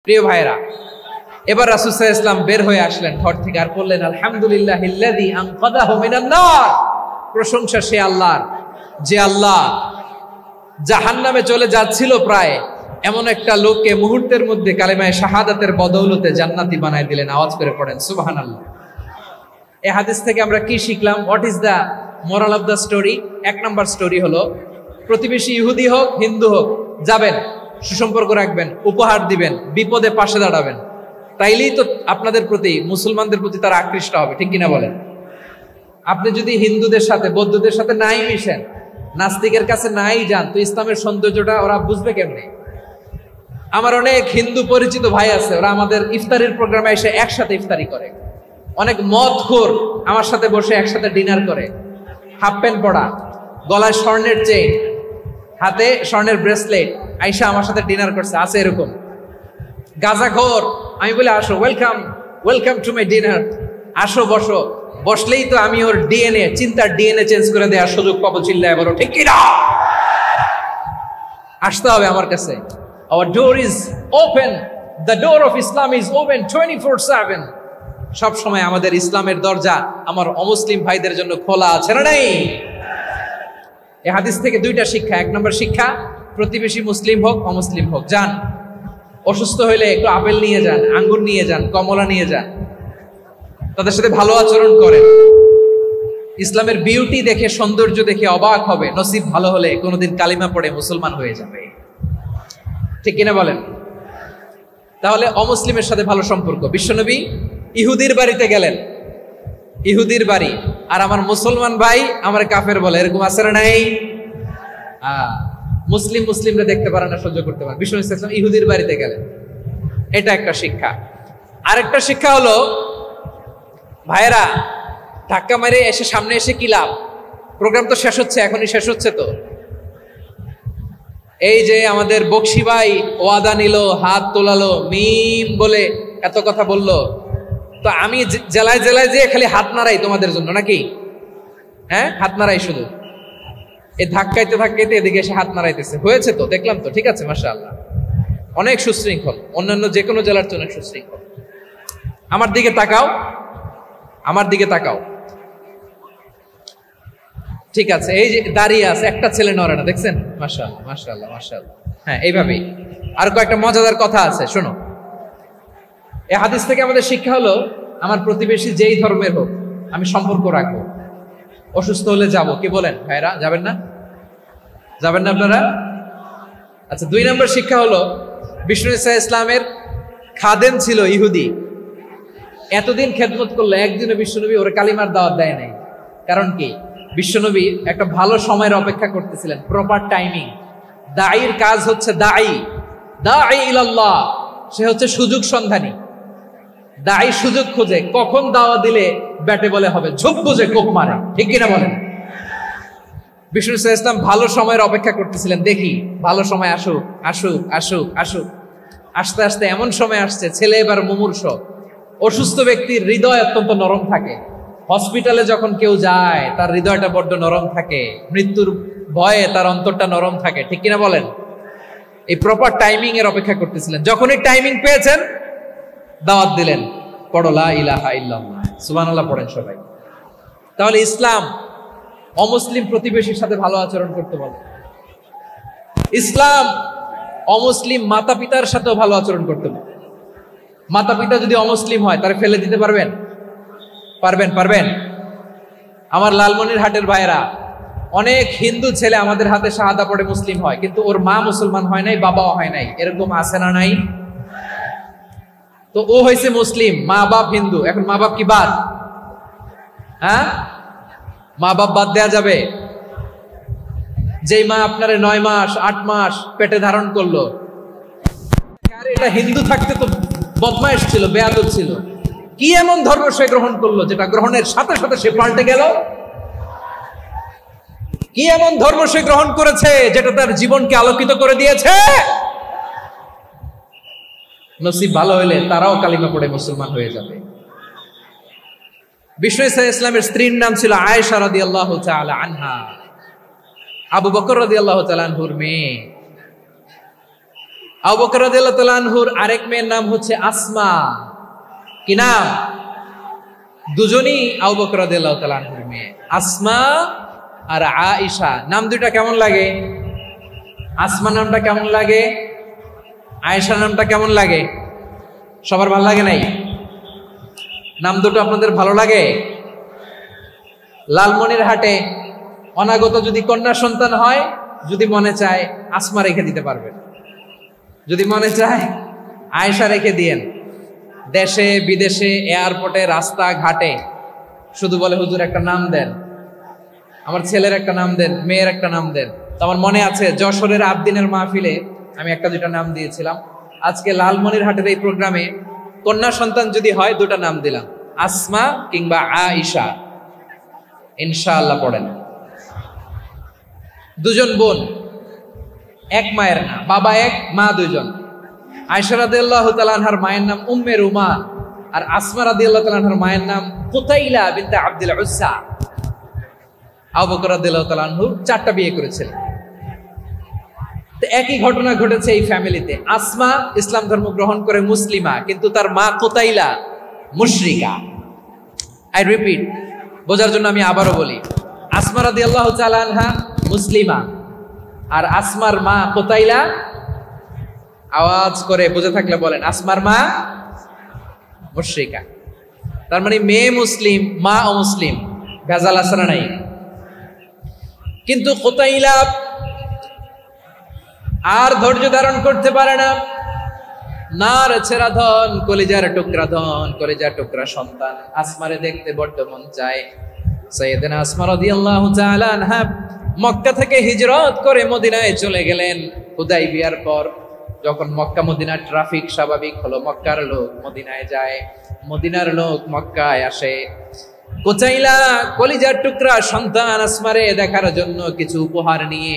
প্রিয় ভাইরা, এবার রাসূল সাল্লাল্লাহু আলাইহি ওয়াসাল্লাম বের হয়ে আসলেন ঘর থেকে আর বললেন, আলহামদুলিল্লাহিল্লাযী আনকাযাহু মিনান নার। প্রশংসা সে আল্লাহর, যে আল্লাহ জাহান্নামে চলে যাচ্ছিল প্রায় এমন একটা লোককে মুহূর্তের মধ্যে কালেমায়ে শাহাদাতের বদৌলতে জান্নাতি বানায় দিলেন। আওয়াজ করে পড়েন সুবহানাল্লাহ। এই হাদিস থেকে আমরা কি শিখলাম? What is the moral of the story? এক নম্বর স্টোরি হলো, প্রতিবেশী ইহুদি হোক হিন্দু হোক, যাবেন, সুসম্পর্ক রাখবেন, উপহার দিবেন, বিপদে পাশে দাঁড়াবেন, তাইলেই তো আপনাদের প্রতি, মুসলমানদের প্রতি তারা আকৃষ্ট হবে, ঠিক কিনা বলেন? আপনি যদি হিন্দুদের সাথে বৌদ্ধদের সাথে নাই মিশেন, নাস্তিকের কাছে নাই যান, তো ইসলামের সৌন্দর্যটা ওরা বুঝবে কেমনে? আমার অনেক হিন্দু পরিচিত ভাই আছে, ওরা আমাদের ইফতারির প্রোগ্রামে এসে একসাথে ইফতারি করে। অনেক মদখোর আমার সাথে বসে একসাথে ডিনার করে, হাফ প্যান্ট পরা, গলায় স্বর্ণের চেইন, হাতে স্বর্ণের ব্রেসলেট, আইসা আমার সাথে ডিনার করছে, আছে এরকম। গাঁজাখোর, আমি বলি আসো, welcome welcome to my dinner, আসো বসো। বসলেই তো আমি ওর ডিএনএ, চিন্তার ডিএনএ চেঞ্জ করে দেওয়ার সুযোগ পাবো। চিল্লায় বলো ঠিক কিনা? আসতে হবে আমার কাছে। Our door is open. The door of Islam is open 24/7. সব সময় আমাদের ইসলামের দরজা আমার অমুসলিম ভাইদের জন্য খোলা আছে না নাই? এই হাদিস থেকে দুইটা শিক্ষা। এক নম্বর শিক্ষা, প্রতিবেশী মুসলিম হোক অমুসলিম হোক, যান, অসুস্থ হইলে একটু আপেল নিয়ে যান, আঙ্গুর নিয়ে যান, কমলা নিয়ে যান, তাদের সাথে ভালো আচরণ করেন। ইসলামের বিউটি দেখে, সৌন্দর্য দেখে অবাক হবে, নসিব ভালো হলে কোনোদিন কালিমা পড়ে মুসলমান হয়ে যাবে, ঠিক কিনা বলেন? তাহলে অমুসলিমের সাথে ভালো সম্পর্ক। বিশ্বনবী ইহুদির বাড়িতে গেলেন, ইহুদির বাড়ি, আর আমার মুসলমান ভাই আমার কাফের বলে, এরকম আছে না নাই? মুসলিমরা দেখতে পারে না, সহ্য করতে পারে। বিশ্বনবী সাল্লাল্লাহু আলাইহি ওয়াসাল্লাম ইহুদির বাড়িতে গেলেন, এটা একটা শিক্ষা। আরেকটা শিক্ষা হলো, ভাইরা ধাক্কা মারে এসে সামনে এসে কি লাভ? প্রোগ্রাম তো শেষ হচ্ছে, এখনই শেষ হচ্ছে। তো এই যে আমাদের বকশি ভাই ওয়াদা নিল, হাত তোলালো, মিম বলে এত কথা বললো, তো আমি জেলায় জেলায় যে খালি হাত নাড়াই তোমাদের জন্য নাকি? হ্যাঁ, হাত নাড়াই শুধু। এই ধাক্কাইতে ধাক্কাইতে এদিকে এসে হাত নাড়াইতেছে, হয়েছে তো, দেখলাম তো, ঠিক আছে, মাশাআল্লাহ, অনেক সুশৃঙ্খল, অন্যান্য যে কোনো জেলার চেয়ে অনেক সুশৃঙ্খল। আমার দিকে তাকাও, আমার দিকে তাকাও, ঠিক আছে। এই যে দাঁড়িয়ে আছে, একটা ছেলে নড়ে না, দেখছেন? মাশাআল্লাহ মাশাআল্লাহ মাশাআল্লাহ। হ্যাঁ, এইভাবেই। আর কয়েকটা মজাদার কথা আছে, শোনো। এই হাদিস থেকে আমাদের শিক্ষা হলো, আমার প্রতিবেশী যেই ধর্মের হোক আমি সম্পর্ক রাখবো। অসুস্থ হলে যাব, কি বলেন ভাইরা? যাবেন না? যাবেন না আপনারা? আচ্ছা, 2 নম্বর শিক্ষা হলো, বিষ্ণু ইসা ইসলামের খাদেম ছিল ইহুদি, এতদিন খেদমত করলো, একদিনও বিশ্বনবী ওর কালিমার দাওয়াত দেয় নাই। কারণ কি? বিশ্বনবী একটা ভালো সময়ের অপেক্ষা করতেছিলেন, প্রপার টাইমিং। দাঈর কাজ হচ্ছে দাঈ ইলাল্লাহ, সে হচ্ছে সুযোগ সন্ধানী। দাঈ সুযোগ খোঁজে, কখন দাওয়া দিলে ব্যাটে বলে হবে, ঝোপ বুঝে কোপ মারে, ঠিক কিনা বলেন? বিষ্ণু ইসলাম ভালো সময়ের অপেক্ষা করতেছিলেন, দেখি ভালো সময় আসুক আসুক আসুক আসুক। আস্তে আস্তে এমন সময় আসছে, ছেলে এবার মুমূর্ষ। অসুস্থ ব্যক্তির হৃদয় অত্যন্ত নরম থাকে। হসপিটালে যখন কেউ যায় তার হৃদয়টা বড্ড নরম থাকে, মৃত্যুর ভয়ে তার অন্তরটা নরম থাকে, ঠিক কিনা বলেন? এই প্রপার টাইমিং এর অপেক্ষা করতেছিলেন। যখনই টাইমিং পেয়েছেন, দাওয়াত দিলেন, পড়ো লা ইলাহা ইল্লাল্লাহ, সুবহানাল্লাহ পড়েন সবাই। তাহলে ইসলাম অমুসলিম প্রতিবেশীর সাথে ভালো আচরণ করতে বলে। ইসলাম অমুসলিম মাতা পিতার সাথেও ভালো আচরণ করতে বলে। মাতা পিতা যদি অমুসলিম হয়, তারা ফেলে দিতে পারবেন? পারবেন? আমার লালমনিরহাটের ভাইয়েরা, অনেক হিন্দু ছেলে আমাদের হাতে শাহাদা পড়ে মুসলিম হয়, কিন্তু ওর মা মুসলমান হয় নাই, বাবাও হয় নাই, এরকম আছে না নাই? তো ও হয়েছে মুসলিম, মা বাপ হিন্দু, এখন মা বাপ কি বাদ? হ্যাঁ, মা বাপ বাদ দেয়া যাবে? যেই মা আপনারে 9 মাস 8 মাস পেটে ধারণ করলো, এটা হিন্দু থাকতে তো বদমাইশ ছিল, বেয়াদব ছিল, কি এমন ধর্ম সে গ্রহণ করলো যেটা গ্রহণের সাথে সাথে সে পাল্টে গেল? কি এমন ধর্ম সে গ্রহণ করেছে যেটা তার জীবনকে আলোকিত করে দিয়েছে? নসিব ভালো হলে তারাও কালিমা পড়ে মুসলমান হয়ে যাবে। বিষ্ণু ইসলামের স্ত্রীর নাম ছিল আয়েশা রাদিয়াল্লাহু তাআলা আনহা, আবু বকর রাদিয়াল্লাহু তাআলা আনহুর মেয়ে। আবু বকর রাদিয়াল্লাহু তাআলা আনহুর আরেক মেয়ের নাম হচ্ছে আসমা। কি নাম? দুজনই আবু বকর রাদিয়াল্লাহু তাআলা আনহুর মেয়ে, আসমা আর আয়েশা। নাম দুইটা কেমন লাগে? আসমা নামটা কেমন লাগে? আয়েশা নামটা কেমন লাগে? সবার ভালো লাগে নাই? নাম দুটো আপনাদের ভালো লাগে? লালমনিরহাটে অনাগত যদি কন্যা সন্তান হয়, যদি মনে চায় আসমা রেখে দিতে পারবেন, যদি মনে চায় আয়েশা রেখে দিয়েন। দেশে বিদেশে এয়ারপোর্টে রাস্তা ঘাটে শুধু বলে হুজুর একটা নাম দেন, আমার ছেলের একটা নাম দেন, মেয়ের একটা নাম দেন। তো আমার মনে আছে যশোরের আবদিনের মাহফিলে আমি একটা দুটা নাম দিয়েছিলাম। আজকে লালমনিরহাটের এই প্রোগ্রামে কন্যা সন্তান যদি হয় দুটা নাম দিলাম, আসমা কিংবা আয়েশা। ইনশাআল্লাহ পড়েন। দুজন বোন, এক মায়ের না, বাবা এক মা দুইজন। আয়েশা রাদিয়াল্লাহু তাআলা আনহার মায়ের নাম উম্মে রুমান, আর আসমা রাদিয়াল্লাহু তাআলা আনহার মায়ের নাম কুতাইলা বিনতে আব্দুল উজ্জা। আবু বকর রাদিয়াল্লাহু তাআলা আনহু 4টা বিয়ে করেছিলেন। তো একই ঘটনা ঘটেছে এই ফ্যামিলিতে। আসমা ইসলাম ধর্ম গ্রহণ করে মুসলিমা, কিন্তু তার মা কুতাইলা মুশরিকা। আই রিপিট, বোঝার জন্য আমি আবারও বলি, আসমা রাদিয়াল্লাহু তাআলা আনহা মুসলিমা, আর আসমার মা কুতাইলা, আওয়াজ করে বুঝে থাকলে বলেন, আসমার মা মুশরিকা। তার মানে মেয়ে মুসলিম, মা অমুসলিম। ভেজাল আছে না নাই? কিন্তু কুতাইলা আর ধৈর্য ধারণ করতে পারে না। নার ছেড়া ধন, কলিজার টুকরা ধন, কলিজার টুকরা সন্তান। আসমারে দেখতে বড্ড মন চায়। সাইয়েদনা আসমা রাদিয়াল্লাহু তাআলা আনহা মক্কা থেকে হিজরত করে মদিনায় চলে গেলেন হুদাইবিয়ার পর। যখন মক্কা মদিনার ট্রাফিক স্বাভাবিক হলো, মক্কার লোক মদিনায় যায়, মদিনার লোক মক্কায় আসে। কুতাইলা কলিজার টুকরা সন্তান আসমারে দেখার জন্য কিছু উপহার নিয়ে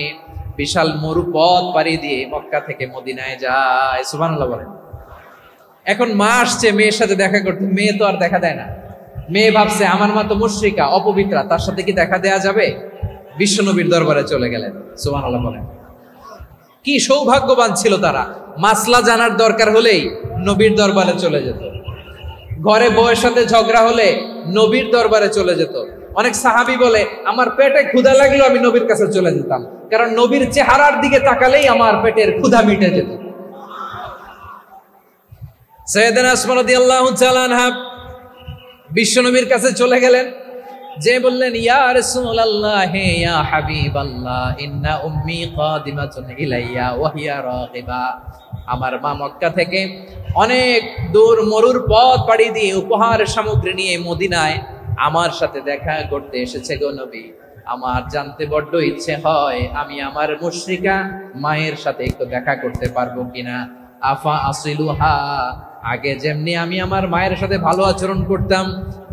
বিশাল মরুপথ পাড়ি দিয়ে মক্কা থেকে মদিনায় যায়। সুবহানাল্লাহ বলেন। এখন মা আসছে মেয়ের সাথে দেখা করতে, মেয়ে তো আর দেখা দেয় না। মেয়ে ভাবছে আমার মা তো মুশরিকা, অপবিত্রা, তার সাথে কি দেখা দেয়া যাবে? বিশ্বনবীর দরবারে চলে গেলেন। সুবহানাল্লাহ বলেন। কি সৌভাগ্যবান ছিল তারা, মাসলা জানার দরকার হলেই নবীর দরবারে চলে যেত। ঘরে বউয়ের সাথে ঝগড়া হলে নবীর দরবারে চলে যেত। অনেক সাহাবী বলে আমার পেটে ক্ষুধা লাগলো আমি নবীর কাছে চলে যেতাম, কারণ নবীর চেহারার দিকে তাকালেই আমার পেটের ক্ষুধা মিটে যেত। সাইয়েদনা আসমা রাদিয়াল্লাহু তাআলা আনহা বিশ্বনবীর কাছে চলে গেলেন, যে বললেন ইয়া রাসূলুল্লাহ ইয়া হাবিবাল্লাহ ইন্না উম্মি কাদিমাতুন ইলাইয়া ওয়া হিয়া রাগিবা। আমার মা মক্কা থেকে অনেক দূর মরুর পথ পাড়ি দিয়ে উপহার সামগ্রী নিয়ে মদিনায় আমার সাথে দেখা করতে এসেছে গো নবী। আমার জানতে বড্ড ইচ্ছে হয় আমি আমার মুশরিকা মায়ের সাথে একটু দেখা করতে পারবো কিনা। আফা আসিলুহা, আগে যেমনি আমি আমার মায়ের সাথে ভালো আচরণ করতাম,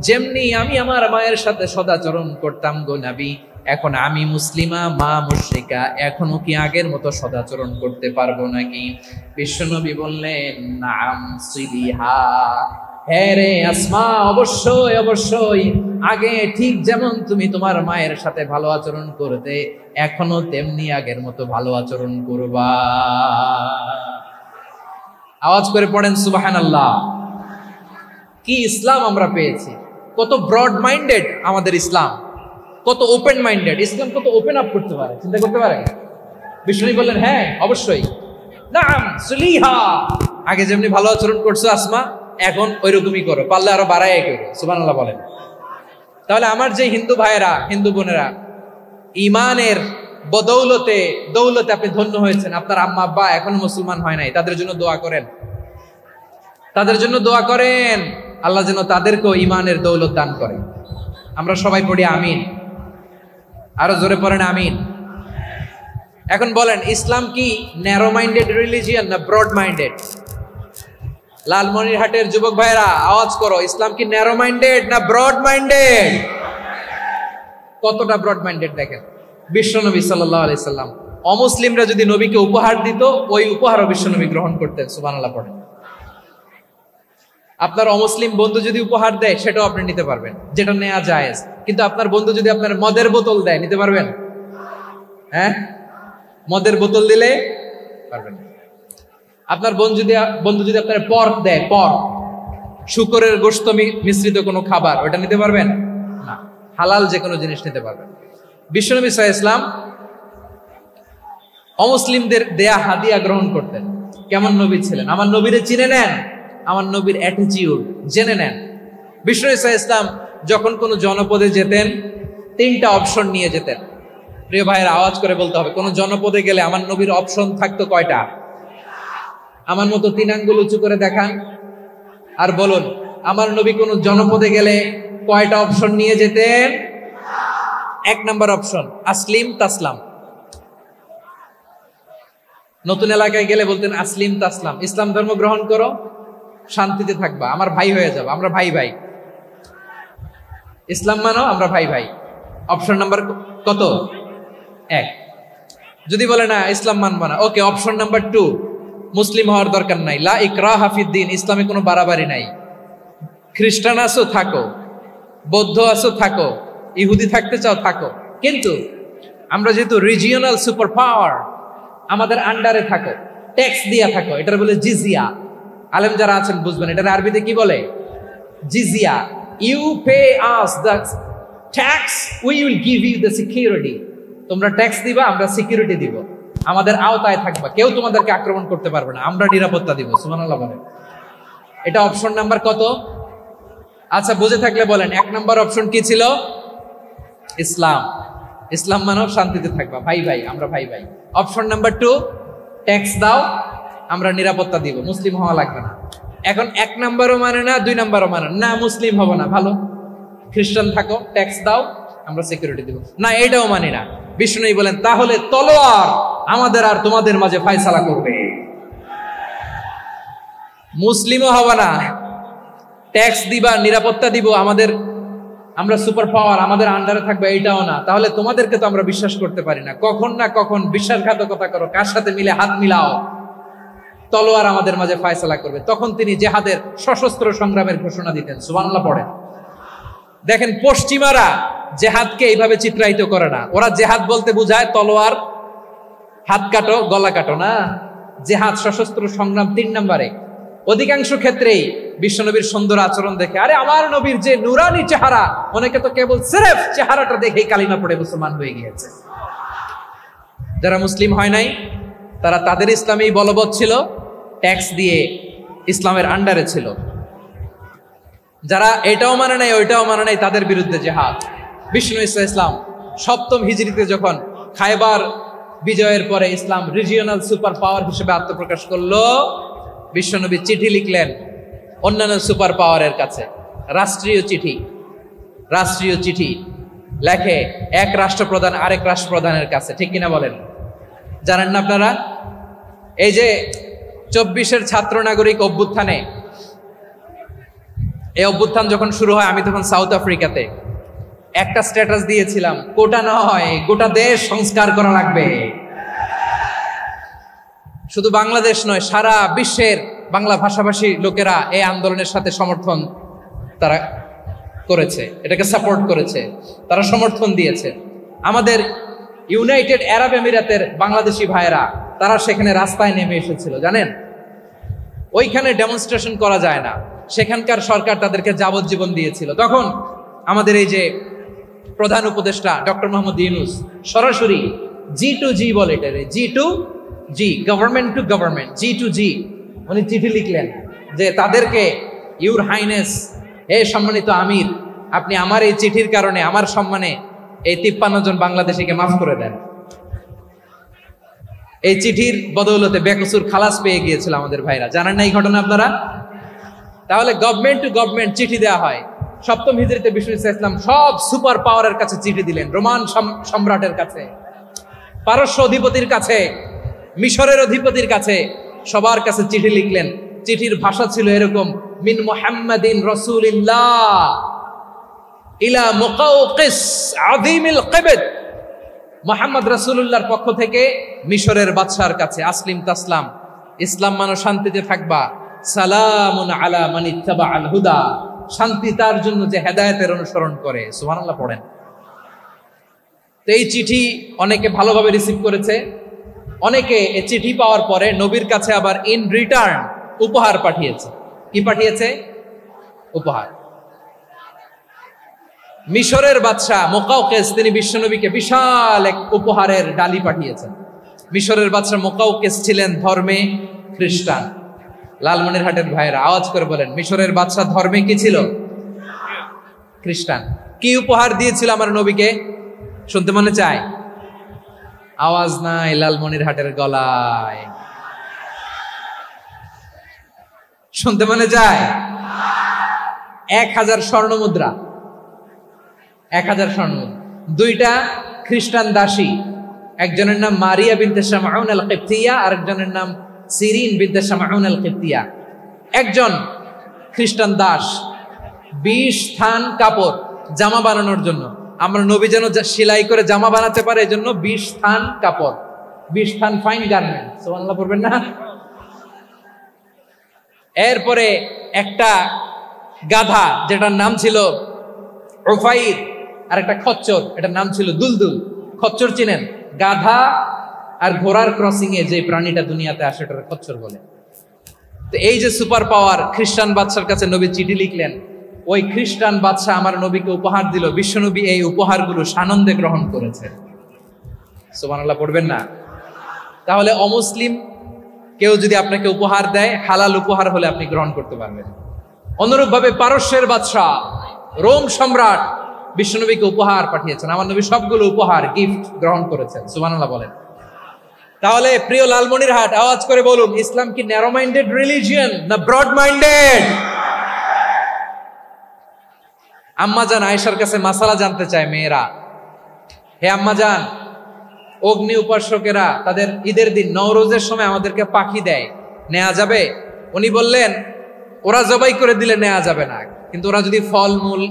যেমনি আমি আমার মায়ের সাথে সদাচরণ করতাম গো নবী, এখন আমি মুসলিমা, মা মুশরিকা, এখনো কি আগের মতো সদাচরণ করতে পারবো নাকি? বিশ্বনবী বললেন নাম সিলিহা, হ্যাঁ রে আসমা, অবশ্যই অবশ্যই, আগে ঠিক যেমন তুমি তোমার মায়ের সাথে ভালো আচরণ করতে, এখনো তেমনি আগের মতো ভালো আচরণ করবা। আওয়াজ করে পড়েন সুবহানাল্লাহ। কি ইসলাম আমরা পেয়েছি! কত ব্রড মাইন্ডেড আমাদের ইসলাম, কত ওপেন মাইন্ডেড ইসলাম, কত ওপেন আপ করতে পারে, চিন্তা করতে পারে। বিষ্ণু বললেন হ্যাঁ অবশ্যই, নাম সুলিহা, আগে যেমনি ভালো আচরণ করছো আসমা, এখন ওইরকমই করো, পারলে আরো বাড়াই করো। সুবহানাল্লাহ বলেন। তাহলে আমার যে হিন্দু ভাইয়েরা, হিন্দু বোনেরা, ইমানের বদৌলতে দৌলতে আপনি ধন্য হয়েছেন, আপনার আম্মা আব্বা এখনো মুসলমান হয় নাই, তাদের জন্য দোয়া করেন, তাদের জন্য দোয়া করেন, আল্লাহ যেন তাদেরকেও ইমানের দৌলত দান করে। আমরা সবাই পড়ি আমিন, আরো জোরে পড়েন আমিন। এখন বলেন, ইসলাম কি ন্যারো মাইন্ডেড রিলিজিয়ান না ব্রড মাইন্ডেড? লালমনিরহাটের যুবক ভাইরা আওয়াজ করো, ইসলাম কি ন্যারো মাইন্ডেড না ব্রড মাইন্ডেড? কতটা ব্রড মাইন্ডেড দেখেন। বিশ্বনবী সাল্লাল্লাহু আলাইহি সাল্লাম অমুসলিমরা যদি নবীকে উপহার দিত, ওই উপহারও বিশ্বনবী গ্রহণ করতেন। সুবহানাল্লাহ পড়েন। আপনার অমুসলিম বন্ধু যদি উপহার দেয়, সেটাও আপনি নিতে পারবেন, যেটা নেওয়া জায়েজ। কিন্তু আপনার বন্ধু যদি আপনার মদের বোতল দেয়, নিতে পারবেন? হ্যাঁ, মদের বোতল দিলে পারবেন। আপনার বন্ধু যদি আপনার পর্ক দেয়, পর্ক শুকরের গোশত মিশ্রিত কোনো খাবার, ওটা নিতে পারবেন না। হালাল যে কোনো জিনিস নিতে পারবেন। বিশ্বনবী সাল্লাল্লাহু আলাইহি ওয়াসাল্লাম অমুসলিমদের দেয়া হাদিয়া গ্রহণ করতেন। কেমন নবী ছিলেন? আমার নবীরে চিনে নেন, আমার নবীর অ্যাটিটিউড জেনে নেন। বিশ্বনবী সাল্লাল্লাহু আলাইহি ওয়াসাল্লাম যখন কোনো জনপদে যেতেন 3টা অপশন নিয়ে যেতেন। প্রিয় ভাইয়ের আওয়াজ করে বলতে হবে, কোন জনপদে গেলে আমার নবীর অপশন থাকতো কয়টা? আমার মতো 3 আঙ্গুল উঁচু করে দেখান আর বলুন, আমার নবী কোন জনপদে গেলে কয়টা অপশন নিয়ে যেতেন? 1 নাম্বার অপশন আসলিম তাসলাম। নতুন এলাকায় গেলে বলতেন আসলিম তাসলাম, ইসলাম ধর্ম গ্রহণ করো, শান্তিতে থাকবা, আমার ভাই হয়ে যাবে, আমরা ভাই ভাই। ইসলাম মানো, আমরা ভাই ভাই। অপশন নাম্বার কত? 1। যদি বলে না ইসলাম মানবো না, ওকে, অপশন নাম্বার 2, মুসলিম হওয়ার দরকার নাই, লা ইকরাহা ফিদ্দিন, ইসলামে কোনো বাড়াবাড়ি নাই। খ্রিস্টান আছো থাকো, বৌদ্ধ আছো থাকো, ইহুদি থাকতে চাও থাকো, কিন্তু আমরা যেহেতু রিজিওনাল সুপার পাওয়ার, আমাদের আন্ডারে থাকো, ট্যাক্স দিয়া থাকো, এটার বলে জিজিয়া। আলেম যারা আছেন বুঝবেন এটার আরবিতে কি বলে? জিজিয়া। You pay us the tax, we will give you the security. তোমরা ট্যাক্স দিবা, আমরা সিকিউরিটি দিব, আমাদের আওতায় থাকবা, কেউ তোমাদেরকে আক্রমণ করতে পারবে না, আমরা নিরাপত্তা দিব। সুবহানাল্লাহ বলেন। এটা অপশন নাম্বার কত? আচ্ছা, বুঝে থাকলে বলেন 1 নাম্বার অপশন কি ছিল? ইসলাম। ইসলাম মানব, শান্তিতে থাকবা, ভাই ভাই, আমরা ভাই ভাই। অপশন নাম্বার 2, ট্যাক্স দাও, আমরা নিরাপত্তা দিব, মুসলিম হওয়া লাগবে না। এখন 1 নাম্বারও মানে না, 2 নাম্বারও মানে না, মুসলিম হবো না, ভালো, খ্রিস্টান থাকো, ট্যাক্স দাও, আমরা সিকিউরিটি দিব না, এটাও মানি না। বিষ্ণুই বলেন, তাহলে তলোয়ার আমাদের আর তোমাদের মাঝে ফয়সালা করবে। মুসলিমও হবা না, ট্যাক্স দিবা, নিরাপত্তা দিব, আমরা সুপার পাওয়ার, আমাদের আন্ডারে থাকবে, এইটাও না। তাহলে তোমাদেরকে তো আমরা বিশ্বাস করতে পারি না, কখন না কখন বিশ্বাসঘাতকতা করো, কার সাথে মিলে হাত মিলাও, তলোয়ার আমাদের মাঝে ফয়সালা করবে। তখন তিনি জেহাদের সশস্ত্র সংগ্রামের ঘোষণা দিতেন। সুবহানাল্লাহ পড়েন। দেখেন, পশ্চিমারা জেহাদকে এইভাবে চিত্রায়িত করে না। ওরা জেহাদ বলতে বুঝায় তলোয়ার, হাত কাটো, গলা কাটো, না। জেহাদ সশস্ত্র সংগ্রাম 3 নম্বরে। অধিকাংশ ক্ষেত্রেই বিশ্বনবীর সুন্দর আচরণ দেখে, আরে আমার নবীর যে নুরানি চেহারা, অনেকে তো কেবল সিরেফ চেহারাটা দেখেই কালিমা পড়ে মুসলমান হয়ে গিয়েছে। যারা মুসলিম হয় নাই তারা তাদের ইসলামেই বলবৎ ছিল, ট্যাক্স দিয়ে ইসলামের আন্ডারে ছিল। যারা এটাও মানে নাই ওইটাও মানে নাই, তাদের বিরুদ্ধে জেহাদ। বিষ্ণু ইসলাম 7ম হিজরিতে যখন খায়বার বিজয়ের পরে ইসলাম রিজিওনাল সুপার পাওয়ার হিসেবে আত্মপ্রকাশ করলো, বিশ্বনবী চিঠি লিখলেন অন্যান্য সুপার পাওয়ারের কাছে, রাষ্ট্রীয় চিঠি লেখে এক রাষ্ট্রপ্রধান আরেক রাষ্ট্রপ্রধানের কাছে। ঠিক কিনা বলেন? জানেন না আপনারা? এই যে 24-এর ছাত্র নাগরিক অভ্যুত্থানে, এই অভ্যুত্থান যখন শুরু হয়, আমি তখন সাউথ আফ্রিকাতে একটা স্ট্যাটাস দিয়েছিলাম, কোটা নয় গোটা দেশ সংস্কার করা লাগবে। শুধু বাংলাদেশ নয়, সারা বিশ্বের বাংলা ভাষাভাষী লোকেরা এই আন্দোলনের সাথে সমর্থন তারা করেছে, এটাকে সাপোর্ট করেছে, তারা সমর্থন দিয়েছে। আমাদের ইউনাইটেড আরব আমিরাতের বাংলাদেশি ভাইয়েরা তারা সেখানে রাস্তায় নেমে এসেছিল, জানেন? ওইখানে ডেমনস্ট্রেশন করা যায় না, সেখানকার সরকার তাদেরকে যাবজ্জীবন দিয়েছিল। তখন আমাদের এই যে প্রধান উপদেষ্টা ডক্টর মোহাম্মদ ইউনূস সরাসরি G2G বলে, এটা G2G, government to government, G2G, উনি চিঠি লিখলেন যে তাদেরকে, ইউর হাইনেস, হে সম্মানিত আমির, আপনি আমার এই চিঠির কারণে আমার সম্মানে এই 53 জন বাংলাদেশিকে মাফ করে দেন। এই চিঠির বদৌলতে বেকসুর খালাস পেয়ে গিয়েছিল আমাদের ভাইরা। জানেন না এই ঘটনা আপনারা? তাহলে গভর্নমেন্ট টু গভর্নমেন্ট চিঠি দেওয়া হয়। 7ম হিজরিতে বিষ্ণু ইসলাম সব সুপার পাওয়ারের কাছে চিঠি দিলেন, রোমান সম্রাটের কাছে, পারস্য অধিপতির কাছে, মিশরের অধিপতির কাছে, সবার কাছে চিঠি লিখলেন। চিঠির ভাষা ছিল এরকম, মিন মুহাম্মাদিন রাসূলিল্লাহ ইলা মুকাওকিস আযীমিল কিবত, মুহাম্মদ রাসূলুল্লাহর পক্ষ থেকে মিশরের বাদশার কাছে, আসলিম তাসলাম, ইসলাম মানো, শান্তিতে থাকবা, সালামুন আলা মান ইত্তাবাআল হুদা, শান্তি তার জন্য যে হেদায়েতের অনুসরণ করে। সুবহানাল্লাহ পড়েন। তো এই চিঠি অনেকে ভালোভাবে রিসিভ করেছে, অনেকে এই চিঠি পাওয়ার পরে নবীর কাছে আবার ইন রিটার্ন উপহার পাঠিয়েছে। কি পাঠিয়েছে? উপহার। মিশরের বাদশাহ মুকাউকেস তিনি বিশ্বনবীকে বিশাল এক উপহারের ডালি পাঠিয়েছেন। মিশরের বাদশাহ মুকাউকেস ছিলেন ধর্মে খ্রিস্টান। লালমনিরহাটের ভাইয়েরা আওয়াজ করে বলেন, মিশরের বাদশাহ ধর্মে কি ছিল? খ্রিস্টান। কি উপহার দিয়েছিল আমার নবীকে? শুনতে মনে চায়? আওয়াজ নাই লালমনিরহাটের গলায়। শুনতে মনে যায়? 1000 স্বর্ণ মুদ্রা। 1000 স্বর্ণ মুদ্রা। 2টা খ্রিস্টান দাসী, একজনের নাম মারিয়া বিনতে শামউন আল কিবতিয়া, আরেকজনের নাম সিরিন বিনতে শামউন আল কিবতিয়া। একজন খ্রিস্টান দাস 20 থান কাপড় জামা বানানোর জন্য, আমরা নবী যেন সেলাই করে জামা বানাতে পারে এজন্য 20 থান কাপড়, 20 থান ফাইন গার্মেন্ট। সুবহানাল্লাহ পড়বেন না? এরপরে একটা গাধা যেটার নাম ছিল উফাইর, আর একটা খচ্চর এটার নাম ছিল দুলদুল। খচ্চর চিনেন? গাধা আর ঘোড়ার ক্রসিং এ যে প্রাণীটা দুনিয়াতে আসে ওটার খচ্চর বলে। তো এই যে সুপার পাওয়ার খ্রিস্টান বাদশার কাছে নবী চিঠি লিখলেন, ওই খ্রিস্টান বাদশা আমার নবীকে উপহার দিল। বিশ্বনবী এই উপহারগুলো সানন্দে গ্রহণ করেছে। সুবহানাল্লাহ পড়বেন না? তাহলে অমুসলিম কেউ যদি আপনাকে উপহার দেয়, হালাল উপহার হলে আপনি গ্রহণ করতে পারবেন। অনুরূপভাবে পারস্যের বাদশা রোম সম্রাট বিশ্বনবীকে উপহার পাঠিয়েছেন। আমার নবী সবগুলো উপহার গিফট গ্রহণ করেছেন। সুবহানাল্লাহ বলেন। তাহলে প্রিয় লালমনিরহাট আওয়াজ করে বলুন, ইসলাম কি ন্যারো মাইন্ডেড রিলিজিয়ন না ব্রড মাইন্ডেড? আম্মাজান আয়েশার কাছে মাসালা জানতে চায় মেয়েরা, হে আম্মাজান, অগ্নি উপাসকেরা তাদের ঈদের দিন নওরোজের সময় আমাদেরকে পাখি দেয়, নেওয়া যাবে? উনি বললেন, ওরা জবাই করে দিলে নেওয়া যাবে না, কিন্তু ওরা যদি ফলমূল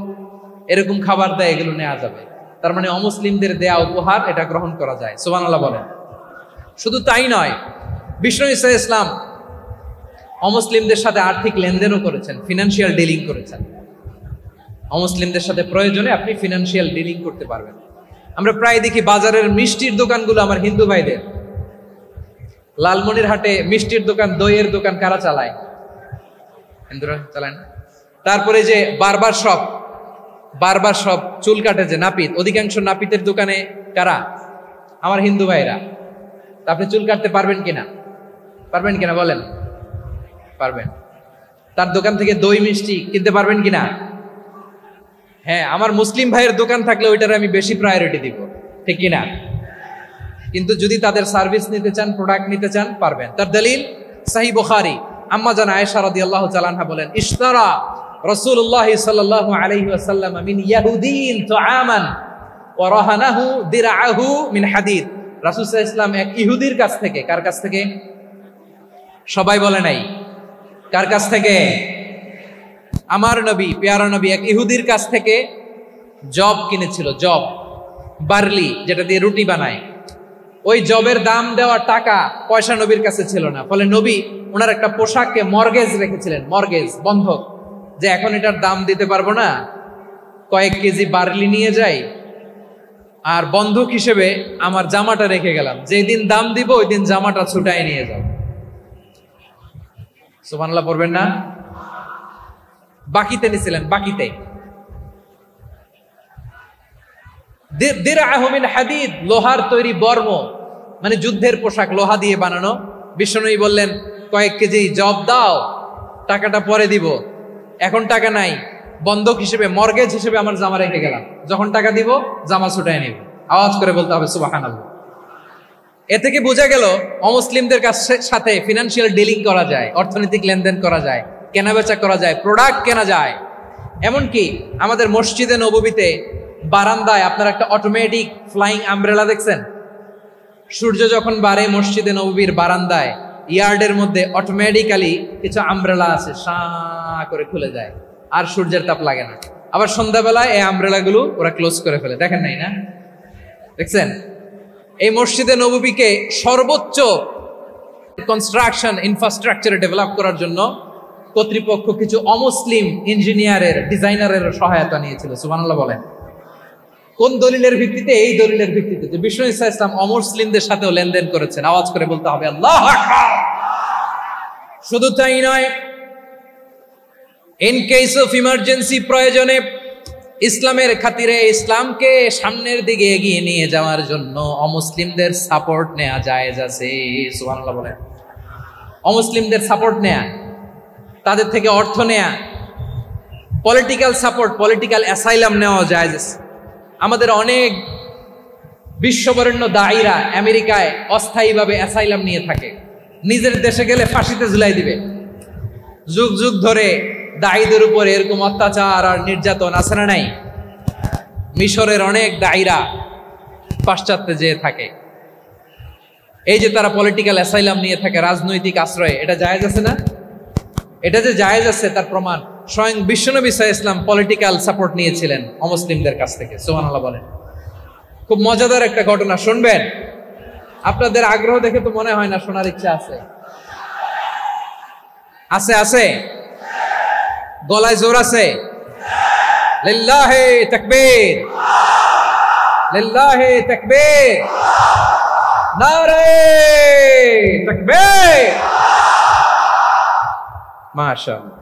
এরকম খাবার দেয় এগুলো নেওয়া যাবে। তার মানে অমুসলিমদের দেয়া উপহার এটা গ্রহণ করা যায়। সুবহানাল্লাহ বলেন। শুধু তাই নয়, বিষ্ণু ঈসা ইসলাম অমুসলিমদের সাথে আর্থিক লেনদেনও করেছেন, ফিনান্সিয়াল ডিলিং করেছেন। অমুসলিমদের সাথে প্রয়োজনে আপনি ফিনান্সিয়াল ডিলিং করতে পারবেন। আমরা প্রায় দেখি বাজারের মিষ্টির দোকানগুলো আমার হিন্দু ভাইদের। লালমনিরহাটে মিষ্টির দোকান, দইয়ের দোকান কারা চালায়? হিন্দুরা চালায় না? তারপরে যে বারবার শপ, চুল কাটে যে নাপিত, অধিকাংশ নাপিতের দোকানে কারা? আমার হিন্দু ভাইরা। আপনি চুল কাটতে পারবেন কিনা? পারবেন কিনা বলেন? পারবেন। তার দোকান থেকে দই মিষ্টি কিনতে পারবেন কিনা? হ্যাঁ, আমার মুসলিম ভাইয়ের দোকান থাকলে ওইটার আমি বেশি প্রায়োরিটি দিব, ঠিক কিনা? কিন্তু যদি তাদের সার্ভিস নিতে চান, প্রোডাক্ট নিতে চান, পারবেন। তার দলিল সহিহ বুখারী, আম্মা জান আয়েশা রাদিয়াল্লাহু তাআলা আনহা বলেন, ইশতারা রাসূলুল্লাহ সাল্লাল্লাহু আলাইহি ওয়াসাল্লাম মিন ইয়াহুদিন তুআমান ওয়া রাহানাহু দিরআহু মিন হাদিদ। রাসূল সাল্লাল্লাহু আলাইহি ওয়াসাল্লাম এক ইহুদির কাছ থেকে, কার কাছ থেকে? সবাই বলে নাই কার কাছ থেকে? আমার নবী, পেয়ারা নবী এক ইহুদির কাছ থেকে জব কিনেছিল। জব, বার্লি, যেটা দিয়ে রুটি বানায়। ওই জবের দাম দেওয়া টাকা পয়সা নবীর কাছে ছিল না। ফলে নবী ওনার একটা পোশাককে মর্গেজ রেখেছিলেন, মর্গেজ, বন্ধক, যে এখন এটার দাম দিতে পারবো না, কয়েক কেজি বার্লি নিয়ে যাই আর বন্ধক হিসেবে আমার জামাটা রেখে গেলাম, যেই দিন দাম দিব ওই দিন জামাটা ছুটাই নিয়ে যাও। সুবহানাল্লাহ পড়বেন না? বাকিতে নিছিলেন, বাকিতে। দিরআহু মিন হাদিদ, লোহার তৈরি বর্ম, মানে যুদ্ধের পোশাক, লোহা দিয়ে বানানো। বিশ্বনবী বললেন, কয়েক কেজি জব দাও, টাকাটা পরে দিব, এখন টাকা নাই, বন্ধক হিসেবে, মর্গেজ হিসেবে আমার জামা রেখে গেলাম, যখন টাকা দিব জামা ছুটায় নিব। আওয়াজ করে বলতে হবে সুবহানাল্লাহ। এ থেকে বোঝা গেল অমুসলিমদের সাথে ফিনান্সিয়াল ডিলিং করা যায়, অর্থনৈতিক লেনদেন করা যায়, কেনাবেচা করা যায়, প্রোডাক্ট কেনা যায়। এমনকি আমাদের মসজিদে নববীতে বারান্দায় আপনারা একটা অটোমেটিক ফ্লাইং আমব্রেলা দেখছেন? সূর্য যখন বাড়ে মসজিদে নববীর বারান্দায় ইয়ার্ডের মধ্যে অটোমেটিক্যালি কিছু আমব্রেলা আছে, সাঁ করে খুলে যায়, আর সূর্যের তাপ লাগে না। আবার সন্ধ্যাবেলায় এই আমব্রেলাগুলো ওরা ক্লোজ করে ফেলে, দেখেন নাই না? দেখছেন? এই মসজিদে নববীকে সর্বোচ্চ কনস্ট্রাকশন ইনফ্রাস্ট্রাকচারে ডেভেলপ করার জন্য কর্তৃপক্ষ কিছু অমুসলিম ইঞ্জিনিয়ারের, ডিজাইনারের সহায়তা নিয়েছিল। সুবহানাল্লাহ বলেন। কোন দলিলের ভিত্তিতে? এই দলিলের ভিত্তিতে যে বিষ্ণু ঈসা ইসলাম অমুসলিমদের সাথেও লেনদেন করেছেন। আওয়াজ করে বলতে হবে আল্লাহু আকবার। শুধু তাই নয়, ইন কেস অফ ইমার্জেন্সি, প্রয়োজনে ইসলামের খাতিরে ইসলামকে সামনের দিকে এগিয়ে নিয়ে যাওয়ার জন্য অমুসলিমদের সাপোর্ট নেওয়া জায়েজ আছে। সুবহানাল্লাহ বলেন। অমুসলিমদের সাপোর্ট নেয়া, তাদের থেকে অর্থ নেয়া, পলিটিক্যাল সাপোর্ট, পলিটিক্যাল অ্যাসাইলাম নেওয়া জায়েজ আছে। আমাদের অনেক বিশ্ববরেণ্য দায়ীরা আমেরিকায় অস্থায়ীভাবে অ্যাসাইলাম নিয়ে থাকে, নিজের দেশে গেলে ফাঁসিতে ঝুলাই দিবে। যুগ যুগ ধরে দায়ীদের উপর এরকম অত্যাচার আর নির্যাতন আছে না নাই? মিশরের অনেক দায়ীরা পাশ্চাত্যে যেয়ে থাকে। এই যে তারা পলিটিক্যাল অ্যাসাইলাম নিয়ে থাকে, রাজনৈতিক আশ্রয়, এটা জায়েজ আছে না? এটা যে জায়েজ আছে তার প্রমাণ স্বয়ং বিশ্বনবী সাল্লাল্লাহু আলাইহি ওয়াসাল্লাম পলিটিক্যাল সাপোর্ট নিয়েছিলেন অমুসলিমদের কাছ থেকে। সুবহানাল্লাহ বলেন। খুব মজাদার একটা ঘটনা, শুনবেন? আপনাদের আগ্রহ দেখে তো মনে হয় না শোনার ইচ্ছা আছে। আছে আছে, গলায় জোর আছে। লিল্লাহি তাকবীর, লিল্লাহি তাকবীর, নারে তাকবীর। মাশাআল্লাহ।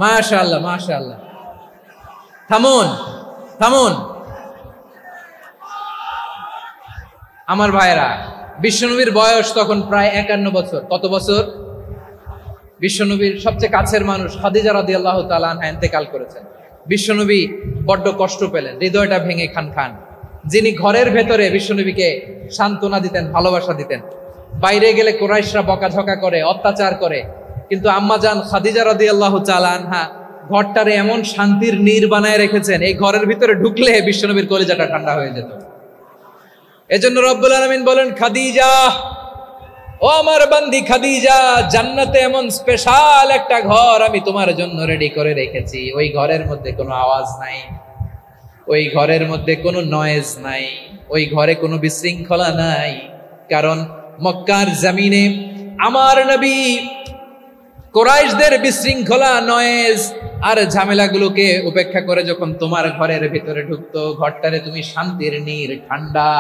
মাশাআল্লাহ মাশাআল্লাহ। থামুন থামুন আমার ভাইরা। বিশ্বনবীর বয়স তখন প্রায় 51 বছর। কত বছর? বিশ্বনবীর সবচেয়ে কাছের মানুষ খাদিজা রাদিয়াল্লাহু তাআলা আনহা ইন্তেকাল করেছেন। বিশ্বনবী বড্ড কষ্ট পেলেন, হৃদয়টা ভেঙে খান খান। যিনি ঘরের ভেতরে বিশ্বনবীকে সান্ত্বনা দিতেন, ভালোবাসা দিতেন, বাইরে গেলে কুরাইশরা বকাঝকা করে, অত্যাচার করে, কিন্তু আম্মাজান খাদিজা রাদিয়াল্লাহু তাআলা আনহা ঘরটারে এমন শান্তির নীড় বানায় রেখেছেন, এই ঘরের ভিতরে ঢুকলে বিশ্বনবীর কলিজাটা ঠান্ডা হয়ে যেত। এজন্য রব্বুল আলামিন বলেন, খাদিজা, ও আমার বান্দি খাদিজা, জান্নাতে এমন স্পেশাল একটা ঘর আমি তোমার জন্য রেডি করে রেখেছি। ওই ঘরের মধ্যে কোনো আওয়াজ নাই, ওই ঘরের মধ্যে কোনো নয়েজ নাই, ওই ঘরে কোনো বিশৃঙ্খলা নাই। কারণ মক্কার জমিনে আমার নবী কুরাইশদের বিশৃঙ্খলা, নয়েজ আর ঝামেলাগুলোকে উপেক্ষা করে যখন তোমার ঘরের ভিতরে ঢুকতো, ঘরটারে তুমি শান্তির নীড়, ঠান্ডা,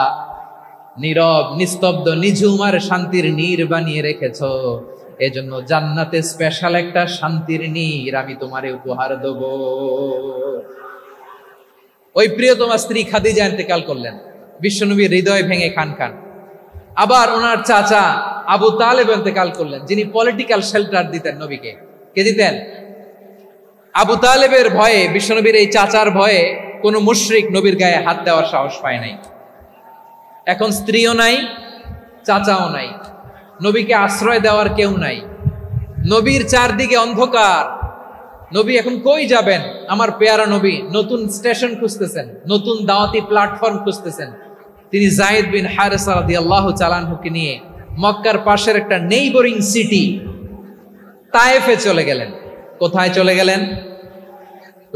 নীরব, নিস্তব্ধ, নিঝুম আর শান্তির নীড় বানিয়ে রেখেছো। এজন্য জান্নাতে স্পেশাল একটা শান্তির নীড় আমি তোমারে উপহার দেব। ওই প্রিয়তমা স্ত্রী খাদিজা ইন্তেকাল করলেন, বিশ্বনবীর হৃদয় ভেঙে খান খান। আবার ওনার চাচা আবু তালেব ইন্তেকাল করলেন, যিনি পলিটিক্যাল শেল্টার দিতেন নবীকে। কে দিতেন? আবু তালেবের ভয়ে, বিশ্বনবীর এই চাচার ভয়ে কোনো মুশরিক নবীর গায়ে হাত দেওয়ার সাহস পায় নাই। এখন স্ত্রীও নাই, চাচাও নাই, নবীকে আশ্রয় দেওয়ার কেউ নাই। নবীর চারদিকে অন্ধকার। নবী এখন কই যাবেন? আমার পেয়ারা নবী নতুন স্টেশন খুঁজতেছেন, নতুন দাওয়াতি প্ল্যাটফর্ম খুঁজতেছেন। তিনি যায়েদ বিন হারেসা রাদিয়াল্লাহু তাআলা আনহুকে নিয়ে মক্কার পাশের একটা নেইবরিং সিটি তায়েফে চলে গেলেন। কোথায় চলে গেলেন?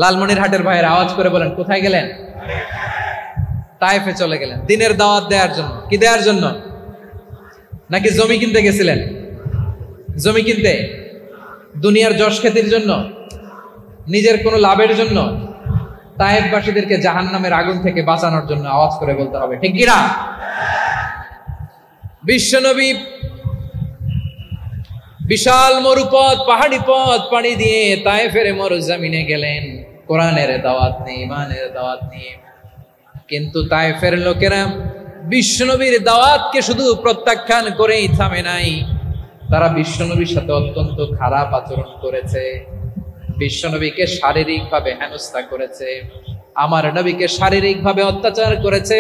লালমনিরহাটের ভাইয়ের আওয়াজ করে বলেন, কোথায় গেলেন? তায়েফে চলে গেলেন দিনের দাওয়াত দেওয়ার জন্য। কি দেওয়ার জন্য? নাকি জমি কিনতে গেছিলেন? জমি কিনতে, দুনিয়ার যশ খ্যাতির জন্য, নিজের কোনো লাভের জন্য? তায়েফবাসীদেরকে জাহান্নামের আগুন থেকে বাঁচানোর জন্য। আওয়াজ করে বলতে হবে ঠিক কিনা? বিশ্বনবী বিশাল মরুপথ, পাহাড়ি পথ পাড়ি দিয়ে তায়েফের মরুজমিনে গেলেন কোরআনের দাওয়াত নিয়ে, ইমানের দাওয়াত নিয়ে। কিন্তু তায়েফের লোকেরা বিশ্বনবীর দাওয়াতকে শুধু প্রত্যাখ্যান করেই থামে নাই, তারা বিশ্বনবীর সাথে অত্যন্ত খারাপ আচরণ করেছে। বিশ্বনবীকে শারীরিকভাবে হেনস্থা করেছে, আমার নবীকে শারীরিকভাবে অত্যাচার করেছে,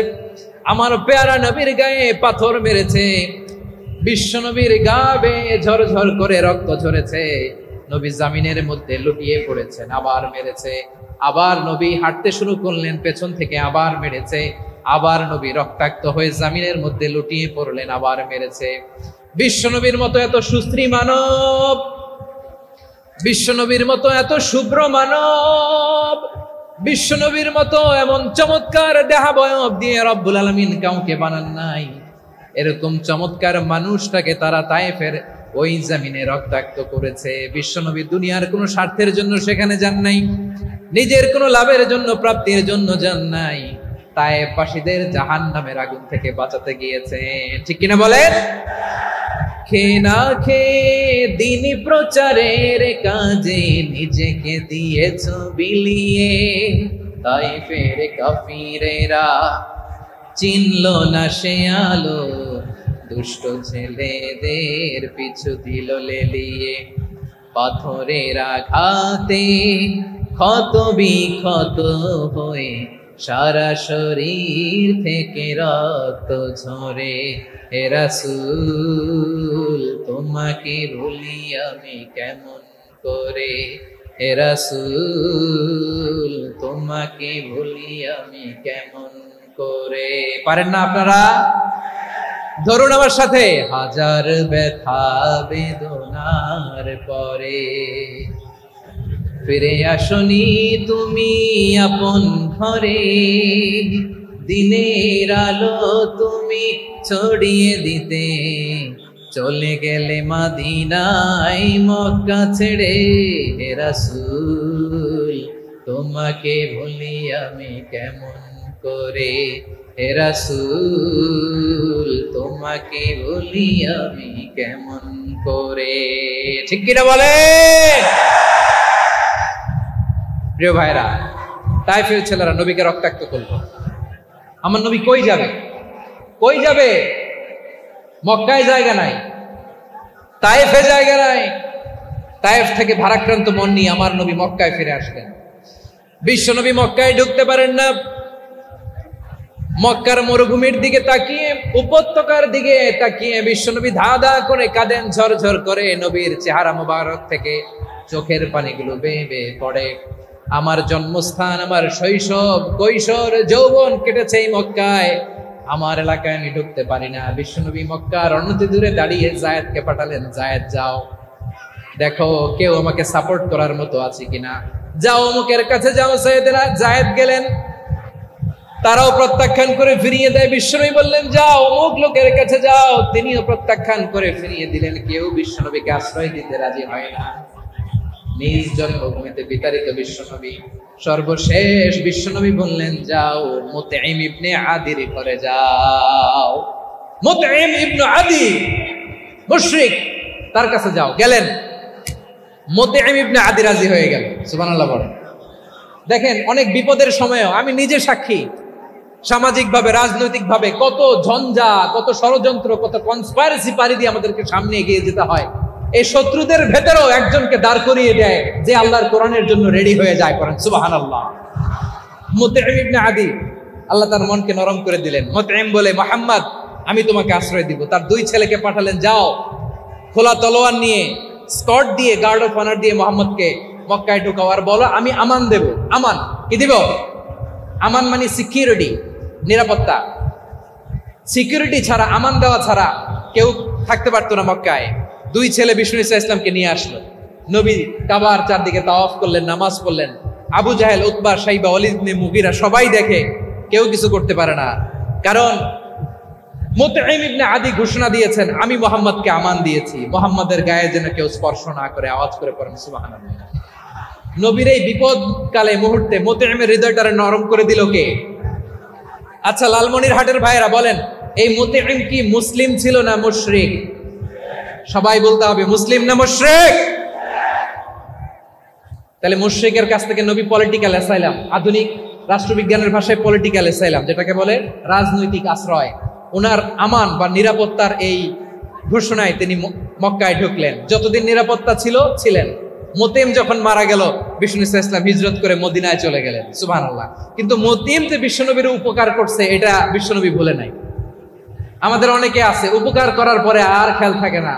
আমার পেয়ারা নবীর গায়ে পাথর মেরেছে, বিশ্বনবীর গা বেয়ে ঝরঝর করে রক্ত ঝরেছে। নবী জামিনের মধ্যে লুটিয়ে পড়েছেন, আবার মেরেছে। আবার নবী হাঁটতে শুরু করলেন, পেছন থেকে আবার মেরেছে। আবার নবী রক্তাক্ত হয়ে জামিনের মধ্যে লুটিয়ে পড়লেন, আবার মেরেছে। বিশ্বনবীর মতো এত সুস্ত্রী মানব, বিশ্বনবীর মতো এত শুভ্র মানব, বিশ্বনবীর মতো এমন চমৎকার দেহাবয়ব দিয়ে রব্বুল আলামিন কাউকে বানান নাই। এরকম চমৎকার মানুষটাকে তারা তায়েফের ওই জমিনে রক্তাক্ত করেছে। বিশ্বনবী দুনিয়ার কোনো স্বার্থের জন্য সেখানে যান নাই, নিজের কোনো লাভের জন্য, প্রাপ্তির জন্য যান নাই। তায়েফবাসীদের জাহান্নামের আগুন থেকে বাঁচাতে গিয়েছে। ঠিক কিনা বলেন? খেয়ে না খেয়ে দিনী প্রচারের কাজে নিজেকে দিয়েছ বিলিয়ে। তায়েফের কাফিরেরা চিনল না সে আলো, দুষ্ট ছেলেদের পিছু দিল লেলিয়ে। পাথরের আঘাতে ক্ষত বিক্ষত হয়ে সারা শরীর থেকে রক্ত ঝরে। হে রাসূল তোমাকে ভুলি আমি কেমন করে, হে রাসূল তোমাকে ভুলি আমি কেমন করে। পারেন না আপনারা? ধরুন আমার সাথে। হাজার ব্যথা বেদনার পরে ফিরে আসনি তুমি আপন ঘরে। দিনের আলো তুমি ছড়িয়ে দিতে চলে গেলে মদিনায় মক্কা ছেড়ে। হে রাসূল তোমাকে ভুলি আমি কেমন করে, হে রাসূল তোমাকে ভুলি আমি কেমন করে। ঠিক কিনা বলে? প্রিয় ভাইরা, তায়েফের ছেলেরা নবীকে রক্তাক্ত করলো। আমার নবী কই যাবে? কই যাবে? মক্কায় জায়গা নাই, তায়েফে জায়গা নাই। তায়েফ থেকে ভারাক্রান্ত মন নিয়ে আমার নবী মক্কায় ফিরে আসলেন। বিশ্ব নবী মক্কায় ঢুকতে পারেন না। মক্কার মরুভূমির দিকে তাকিয়ে, উপত্যকার দিকে তাকিয়ে বিশ্বনবী ধা ধা করে কাঁদেন, ঝরঝর করে। নবীর চেহারা মোবারক থেকে চোখের পানিগুলো বেয়ে বেয়ে পড়ে। আমার জন্মস্থান, আমার শৈশব, কৈশোর, যৌবন কেটেছে এই মক্কায়। আমার এলাকায় আমি ঢুকতে পারি না। বিশ্বনবী মক্কার অনতি দূরে দাঁড়িয়ে জায়েদকে পাঠালেন, জায়েদ যাও দেখো কেউ আমাকে সাপোর্ট করার মতো আছে কিনা, যাও অমুকের কাছে যাও। জায়েদ গেলেন, তারাও প্রত্যাখ্যান করে ফিরিয়ে দেয়। বিশ্বনবী বললেন যাও অমুক লোকের কাছে যাও, তিনিও প্রত্যাখ্যান করে ফিরিয়ে দিলেন। কেউ বিশ্বনবীকে আশ্রয় দিতে রাজি হয় না। নিজ জন্মভূমিতে বিতাড়িত বিশ্বনবী, সর্বশেষ বিশ্বনবী বললেন যাও মুতঈম ইবনে আদির ঘরে যাও। মুতঈম ইবনে আদি মুশরিক, তার কাছে যাও। গেলেন, মুতঈম ইবনে আদি রাজি হয়ে গেল। সুবহানাল্লাহ বলেন। দেখেন, অনেক বিপদের সময়ও আমি নিজে সাক্ষী, সামাজিকভাবে, রাজনৈতিকভাবে কত ঝঞ্ঝা, কত ষড়যন্ত্র, কত কনস্পাইরেসি পাড়ি দিয়ে আমাদেরকে সামনে এগিয়ে যেতে হয়। এই শত্রুদের ভেতরেও একজনকে দাঁড় করিয়ে দেয় যে আল্লাহর কোরআনের জন্য রেডি হয়ে যায়। কোরআন সুবহানাল্লাহ। মুতঈম ইবনে আদি, আল্লাহ তার মনকে নরম করে দিলেন। মুতঈম বলে, মুহাম্মদ আমি তোমাকে আশ্রয় দিব। তার দুই ছেলেকে পাঠালেন, যাও খোলা তলোয়ার নিয়ে, স্কট দিয়ে, গার্ড অফ অনার দিয়ে মুহাম্মদকে মক্কায় ঢুকাও, আর বলো আমি আমান দেব। আমান কি দিব? আমান মানে সিকিউরিটি, নিরাপত্তা। সিকিউরিটি ছাড়া, আমান দেওয়া ছাড়া কেউ থাকতে পারতো না মক্কায়। দুই ছেলে বিষ্ণু ইসা ইসলামকে নিয়ে আসলো। নবী কাবার চারদিকে তাওয়াফ করলেন, নামাজ পড়লেন। আবু জাহেল, উতবা, শাইবা, ওয়ালিদ ইবনে মুগীরা সবাই দেখে, কেউ কিছু করতে পারে না। কারণ মুতঈম ইবনে আদি ঘোষণা দিয়েছেন আমি মুহাম্মদকে আমান দিয়েছি, মুহাম্মদের গায়ে যেন কেউ স্পর্শ না করে। আওয়াজ করে পড়েন সুবহানাল্লাহ। নবীর এই বিপদকালে মুহূর্তে মুতঈমের হৃদয়টারে নরম করে দিল কে? আচ্ছা, লালমনিরহাটের ভাইয়েরা বলেন, এই মুতঈম কি মুসলিম ছিল না মুশরিক? সবাই বলতে হবে মুসলিম না মুশরিক? তাহলে মুশরিকের কাছ থেকে নবী পলিটিক্যাল অ্যাসাইলাম, আধুনিক রাষ্ট্রবিজ্ঞানের ভাষায় পলিটিক্যাল অ্যাসাইলাম, যেটাকে বলে রাজনৈতিক আশ্রয়, ওনার আমান বা নিরাপত্তার এই ঘোষণায় তিনি মক্কায় ঢুকলেন। যতদিন নিরাপত্তা ছিল ছিলেন। মুতঈম যখন মারা গেল, বিষ্ণু ইসা ইসলাম হিজরত করে মদিনায় চলে গেলেন। সুবহানাল্লাহ। কিন্তু মুতঈম যে বিশ্বনবীর উপকার করছে এটা বিশ্বনবী ভুলে নাই। আমাদের অনেকে আছে উপকার করার পরে আর খেয়াল থাকে না,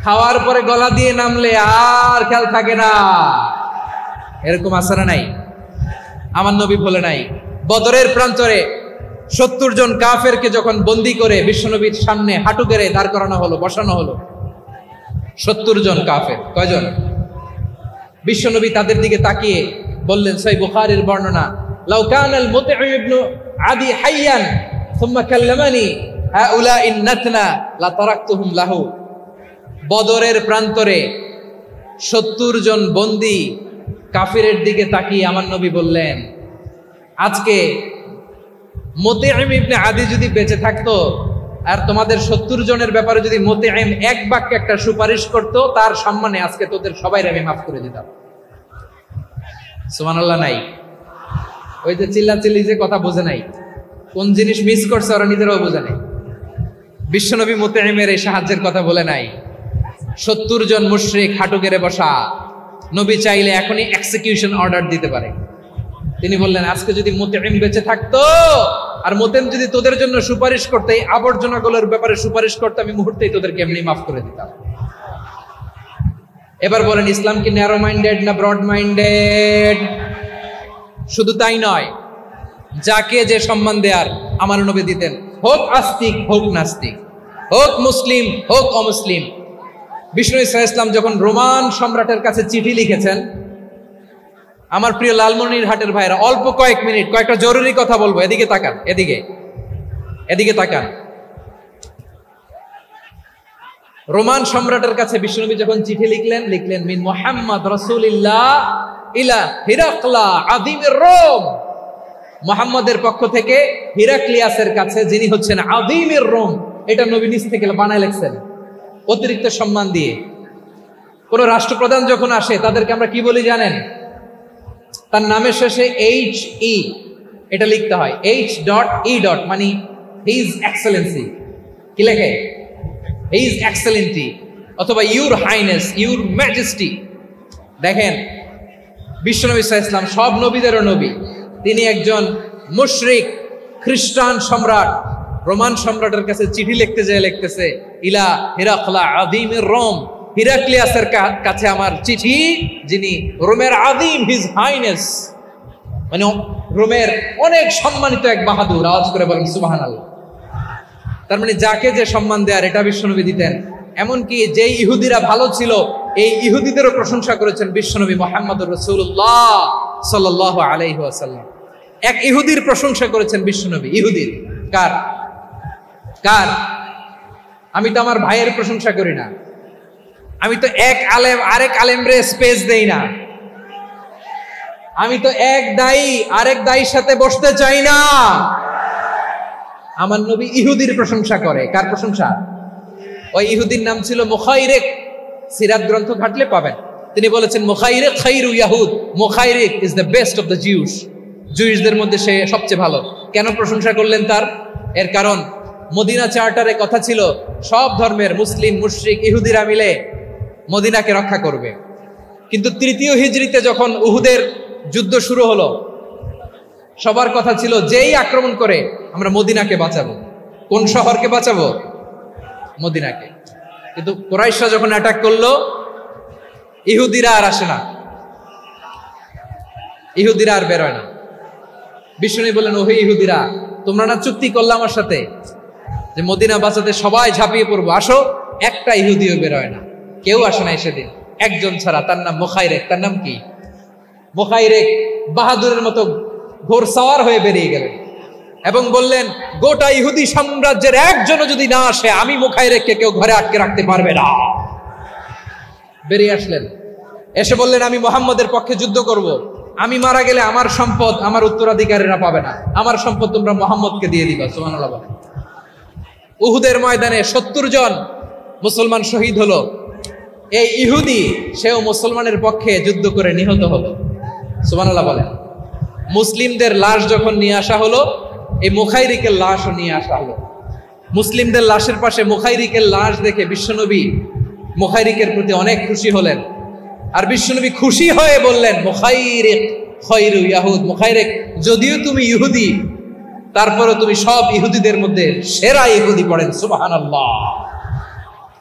খাওয়ার পরে গলা দিয়ে নামলে আর খেয়াল থাকে না। এরকম আছে না নাই? আমার নবী বলে নাই, বদরের প্রান্তরে 70 জন কাফেরকে যখন বন্দী করে বিশ্বনবীর সামনে হাঁটু গেড়ে দাঁড় করানো হলো, বসানো হলো, 70 জন কাফের। কয়জন? বিশ্বনবী তাদের দিকে তাকিয়ে বললেন, সহিহ বুখারীর বর্ণনা, লাউ কানাল মুতঈম ইবনে আদি হাইয়ান সুম্মা কাল্লামানি হাউলাই নাতনা লা তারাকতুহুম লাহু। বদরের প্রান্তরে 70 জন বন্দী কাফিরের দিকে তাকিয়ে আমার নবী বললেন, আজকে মুতঈম ইবনে আদি যদি বেঁচে থাকতো আর তোমাদের 70 জনের ব্যাপারে যদি মুতঈম এক বাক্যে একটা সুপারিশ করত, তার সম্মানে আজকে তোদের সবাই আমি মাফ করে দিতাম। সুবহানাল্লাহ নাই? ওই যে চিল্লাচিল্লি যে কথা বোঝে নাই, কোন জিনিস মিস করছে ওরা নিজেরাও বোঝে নাই। বিশ্বনবী মুতঈমের এই সাহায্যের কথা বলে নাই। 70 জন মুশরিক হাঁটু গেড়ে বসা, নবী চাইলে এখনই এক্সিকিউশন অর্ডার দিতে পারে। তিনি বললেন, আজকে যদি মুতঈম বেঁচে থাকতো আর মুতঈম যদি তোদের জন্য সুপারিশ করতে, এই আবর্জনাগুলোর ব্যাপারে সুপারিশ করতে, আমি মুহূর্তেই তোদেরকে এমনি মাফ করে দিতাম। এবার বলেন, ইসলাম কি ন্যারো মাইন্ডেড না ব্রড মাইন্ডেড? শুধু তাই নয়, যাকে যে সম্মান দেয়ার আমার নবী দিতেন, হোক আস্তিক হোক নাস্তিক, হোক মুসলিম হোক অমুসলিম। বিষ্ণু ইসলাম যখন রোমান সম্রাটের কাছে চিঠি লিখেছেন, আমার প্রিয় লালমনিরহাটের ভাইরা, অল্প কয়েক মিনিট কয়েকটা জরুরি কথা বলবো, এদিকে তাকান, এদিকে তাকান। রোমান সম্রাটের কাছে বিশ্বনবী যখন চিঠি লিখলেন মিন মুহাম্মদ রাসূলিল্লাহ ইলা হিরাকলা আযীমির রোম। মুহাম্মদের পক্ষ থেকে হিরাক্লিয়াসের কাছে, যিনি হচ্ছেন আযীমির রোম। এটা নবী নিজ থেকে বানায় লিখছেন, অতিরিক্ত সম্মান দিয়ে। কোন রাষ্ট্রপ্রধান যখন আসে তাদেরকে আমরা কি বলি জানেন? তার নামের শেষে HE এটা লিখতে হয়, H.E. মানে হিজ এক্সেলেন্সি। কি লেখে? হিজ এক্সেলেন্টি, অথবা ইউর হাইনেস, ইউর ম্যাজেস্টি। দেখেন, বিশ্বনবী সাল্লাল্লাহু আলাইহি ওয়াসাল্লাম সব নবীদেরও নবী। তিনি একজন মুশরিক খ্রিস্টান সম্রাট, রোমান সম্রাটের কাছে চিঠি লিখতে যেয়ে লিখতেছে, ইলা হিরাকলা আযীমির রোম, হিরাক্লিয়াসের কাছে আমার চিঠি, যিনি রোমের আযীম, হিজ হাইনেস, মানে রোমের অনেক সম্মানিত এক বাহাদুর। আওয়াজ করে বলেন সুবহানাল্লাহ। তার মানে যাকে যে সম্মান দেয়ার, এটা বিশ্বনবী দিতেন। এমনকি যে ইহুদিরা ভালো ছিল, এই ইহুদিদেরও প্রশংসা করেছেন বিশ্বনবী মুহাম্মদুর রাসূলুল্লাহ সাল্লাল্লাহু আলাইহি ওয়াসাল্লাম। এক ইহুদির প্রশংসা করেছেন বিশ্বনবী। ইহুদির কার? আমি তো আমার ভাইয়ের প্রশংসা করি না, আমি তো এক আলেম আরেক আলেমরে স্পেস দেই না, আমি তো এক দায়ী আরেক দায়ীর সাথে বসতে চাই না। আমার নবী ইহুদির প্রশংসা করে। কার প্রশংসা? ওই ইহুদির নাম ছিল মুখাইরিক। সিরাত গ্রন্থ ঘাটলে পাবেন। তিনি বলেছেন, মুখাইরিক খাইরু ইয়াহুদ, Mukhayriq is the best of the Jews. জুইশদের মধ্যে সে সবচেয়ে ভালো। কেন প্রশংসা করলেন তার? এর কারণ মদিনা চার্টারে কথা ছিল, সব ধর্মের মুসলিম, মুশরিক, ইহুদিরা মিলে মদিনাকে রক্ষা করবে। কিন্তু 3য় হিজরিতে যখন উহুদের যুদ্ধ শুরু হলো, সবার কথা ছিল, যেই আক্রমণ করে আমরা মদিনাকে বাঁচাবো। কোন শহরকে বাঁচাবো? মদিনাকে। কিন্তু কুরাইশরা যখন অ্যাটাক করলো, ইহুদিরা আর আসে না, ইহুদিরা আর বেরোয় না। বিষ্ণু বললেন, ওহে ইহুদিরা, তোমরা না চুক্তি করলে আমার সাথে যে মদিনা বাঁচাতে সবাই ঝাঁপিয়ে পড়বো, আসো। একটা ইহুদিও বেরোয় না, কেউ আসে নাই সেদিন, একজন ছাড়া। তার নাম মুখাইরেক। তার নাম কি? মুখাইরেক বাহাদুরের মতো ঘোড়সাওয়ার হয়ে বেরিয়ে গেলেন এবং বললেন, গোটা ইহুদি সাম্রাজ্যের একজনও যদি না আসে, আমি মুখাইরেককে কেউ ঘরে আটকে রাখতে পারবে না। বেরিয়ে আসলেন, এসে বললেন, আমি মুহাম্মদের পক্ষে যুদ্ধ করব। আমি মারা গেলে আমার সম্পদ আমার উত্তরাধিকারীরা পাবে না, আমার সম্পদ তোমরা মুহাম্মদকে দিয়ে দিবা। সুবহানাল্লাহ। উহুদের ময়দানে 70 জন মুসলমান শহীদ হলো। এই ইহুদি, সেও মুসলমানের পক্ষে যুদ্ধ করে নিহত হলো। সুবহানাল্লাহ বলেন। মুসলিমদের লাশ যখন নিয়ে আসা হলো, এই মুখাইরিকের লাশও নিয়ে আসা হলো। মুসলিমদের লাশের পাশে মুখাইরিকের লাশ দেখে বিশ্বনবী মুখাইরিকের প্রতি অনেক খুশি হলেন। আর বিশ্বনবী খুশি হয়ে বললেন, মুখাইরিক খায়রু ইয়াহুদ। মুখাইরিক, যদিও তুমি ইহুদি, তারপরে তুমি সব ইহুদিদের মধ্যে সেরা ইহুদি। পড়েন সুবহানাল্লাহ।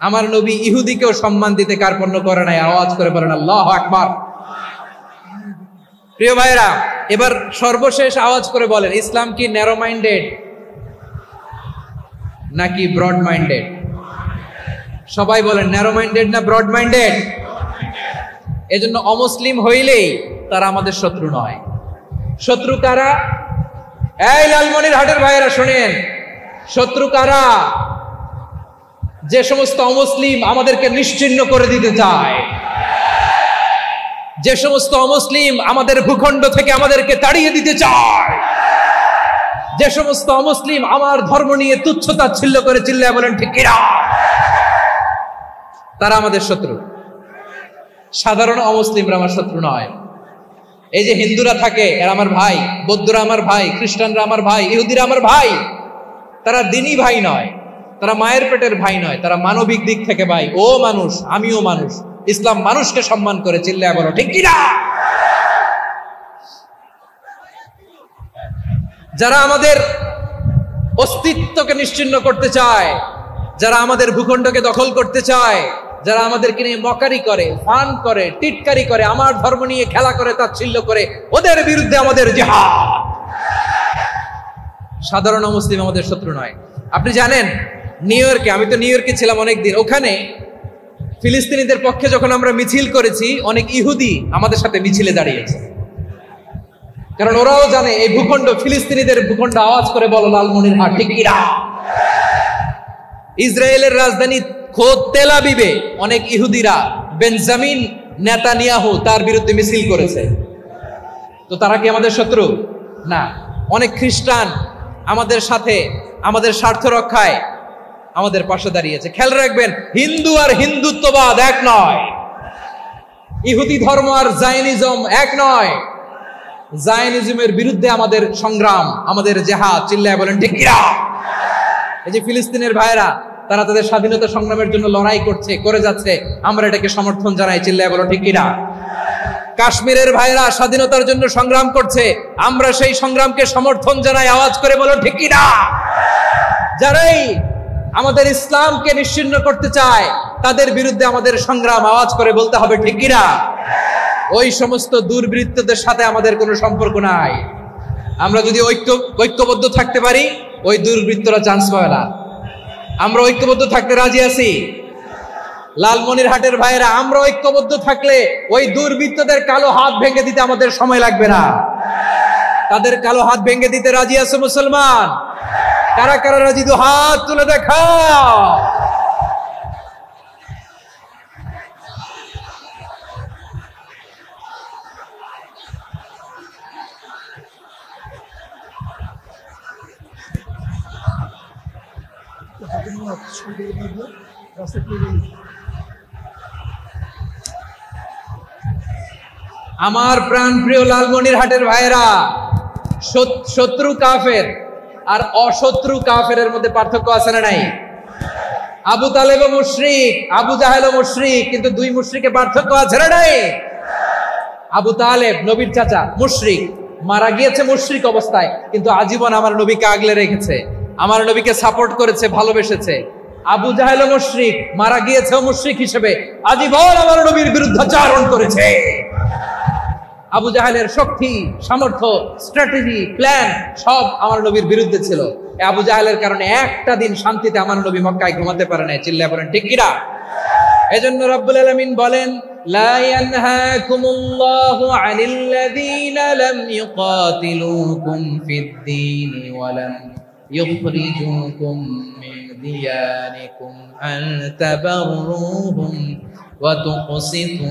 আমার নবী ইহুদিকেও সম্মান দিতে কার্পণ্য করে নাই। আওয়াজ করে বলেন আল্লাহু আকবার। প্রিয় ভাইরা, এবার সর্বশেষ আওয়াজ করে বলেন, ইসলাম কি ন্যারো মাইন্ডেড নাকি ব্রড মাইন্ডেড? সবাই বলেন ন্যারো মাইন্ডেড না ব্রড মাইন্ডেড? এজন্য অমুসলিম হইলেই তারা আমাদের শত্রু নয়। শত্রু কারা? এই লালমনিরহাটের ভাইয়েরা শুনেন, শত্রু কারা? যে সমস্ত অমুসলিম আমাদেরকে নিশ্চিহ্ন করে দিতে চায়, যে সমস্ত অমুসলিম আমাদের ভূখণ্ড থেকে আমাদেরকে তাড়িয়ে দিতে চায়, যে সমস্ত অমুসলিম আমার ধর্ম নিয়ে তুচ্ছতাচ্ছিল্য করে চিল্লায় বলেন ঠিক কিনা, তারা আমাদের শত্রু। সাধারণ অমুসলিমরা আমার শত্রু নয়। এই যে হিন্দুরা থাকে এরা আমার ভাই, বৌদ্ধরা আমার ভাই, খ্রিস্টানরা আমার ভাই, ইহুদিরা আমার ভাই। তারা দিনই ভাই নয়, তারা মায়ের পেটের ভাই নয়, তারা মানবিক দিক থেকে ভাই। ও মানুষ, আমিও মানুষ। ইসলাম মানুষকে সম্মান করে চিল্লায় বলো ঠিক কিনা। যারা আমাদের অস্তিত্বকে নিশ্চিহ্ন করতে চায়, যারা আমাদের ভূখণ্ডকে দখল করতে চায়, যারা আমাদেরকে নিয়ে মকারি করে, ফান করে, টিটকারি করে, আমার ধর্ম নিয়ে খেলা করে, তাচ্ছিল্য করে, ওদের বিরুদ্ধে আমাদের জিহাদ। সাধারণ মুসলিম আমাদের শত্রু নয়। আপনি জানেন নিউ ইয়র্কে, আমি তো নিউ ইয়র্কে ছিলাম অনেকদিন, ওখানে ফিলিস্তিনিদের পক্ষে যখন আমরা মিছিল করেছি, অনেক ইহুদি আমাদের সাথে মিছিলে দাঁড়িয়েছে। কারণ ওরাও জানে এই ভূখণ্ড ফিলিস্তিনিদের ভূখণ্ড। আওয়াজ করে বলো লালমনিরহাট ঠিক কিনা। ইসরায়েলের রাজধানী খোদ তেল আবিবে অনেক ইহুদিরা বেঞ্জামিন নেতানিয়াহু তার বিরুদ্ধে মিছিল করেছে। তো তারা কি আমাদের শত্রু? না। অনেক খ্রিস্টান আমাদের সাথে আমাদের স্বার্থ রক্ষায় আমাদের পাশে দাঁড়িয়েছে। খেয়াল রাখবেন, হিন্দু আর হিন্দুত্ববাদ এক নয়, ইহুদি ধর্ম আর জায়নিজম এক নয়। জায়নিজমের বিরুদ্ধে আমাদের সংগ্রাম, আমাদের জিহাদ। চিল্লায় বলেন ঠিক কিনা। এই যে ফিলিস্তিনের ভাইরা, তারা তাদের স্বাধীনতা সংগ্রামের জন্য লড়াই করছে, করে যাচ্ছে, আমরা এটাকে সমর্থন জানাই। চিল্লায় বলো ঠিক কিনা। কাশ্মীরের ভাইরা স্বাধীনতার জন্য সংগ্রাম করছে, আমরা সেই সংগ্রামকে সমর্থন জানাই। আওয়াজ করে বলো ঠিক কিনা। যারাই আমাদের ইসলামকে নিশ্চিহ্ন করতে চায় তাদের বিরুদ্ধে আমাদের সংগ্রাম। আওয়াজ করে বলতে হবে ঠিক কিনা। ওই সমস্ত দুর্বৃত্তদের সাথে আমাদের কোনো সম্পর্ক নাই। আমরা যদি ঐক্যবদ্ধ থাকতে পারি, ওই দুর্বৃত্তরা চান্স পাবে না। আমরা ঐক্যবদ্ধ থাকতে রাজি আছি। লালমনিরহাটের ভাইয়েরা, আমরা ঐক্যবদ্ধ থাকলে ওই দুর্বৃত্তদের কালো হাত ভেঙে দিতে আমাদের সময় লাগবে না। তাদের কালো হাত ভেঙে দিতে রাজি আছে মুসলমান? কারা কারা রাজি? দু হাত তুলে দেখাও। আমার প্রাণ প্রিয় লালমনিরহাটের ভাইয়েরা, শত্রু কাফের আর অশত্রু কাফেরের মধ্যে পার্থক্য আছে না নাই? আবু তালেব মুশরিক, আবু জাহেল মুশরিক, কিন্তু দুই মুশরিকে পার্থক্য আছে না নাই? আবু তালেব নবীর চাচা, মুশরিক, মারা গিয়েছে মুশরিক অবস্থায়, কিন্তু আজীবন আমার নবীকে আগলে রেখেছে, আমার নবীকে সাপোর্ট করেছে, ভালোবেসেছে। আবু জাহেল মুশরিক, মারা গিয়েছে মুশরিক হিসেবে, আজীবন আমার নবীর বিরুদ্ধাচারণ করেছে। আবু জাহেলের শক্তি, সামর্থ্য, স্ট্র্যাটেজি, প্ল্যান সব আমার নবীর বিরুদ্ধে ছিল। আবু জাহেলের কারণে একটা দিন শান্তিতে আমার নবী মক্কায় ঘুমাতে পারে নাই। চিল্লায় বলেন ঠিক কিনা। এজন্য রব্বুল আলামিন বলেন, লা ইয়ানহাকুমুল্লাহু আনিল্লাযীনা লাম ইউকাতিলুকুম ফিদ-দীন ওয়া লাম ইউখরিজুকুম মিন দিয়ারিকুম আন তাবাররুহুম ওয়া তুকসিতু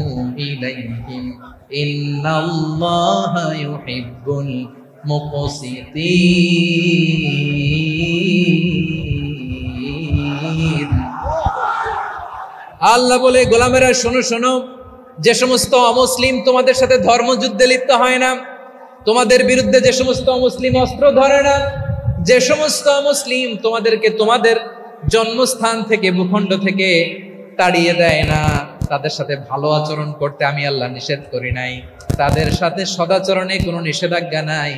ইলাইহিম ইন্নাল্লাহা ইউহিব্বুল মুকসিতিন। আল্লাহ বলে, গোলামেরা শোনো শোনো, যে সমস্ত অমুসলিম তোমাদের সাথে ধর্মযুদ্ধে লিপ্ত হয় না, তোমাদের বিরুদ্ধে যে সমস্ত অমুসলিম অস্ত্র ধরে না, যে সমস্ত অমুসলিম তোমাদেরকে তোমাদের জন্মস্থান থেকে, ভূখণ্ড থেকে তাড়িয়ে দেয় না, তাদের সাথে ভালো আচরণ করতে আমি আল্লাহ নিষেধ করি নাই। তাদের সাথে সদাচরণে কোনো নিষেধাজ্ঞা নাই,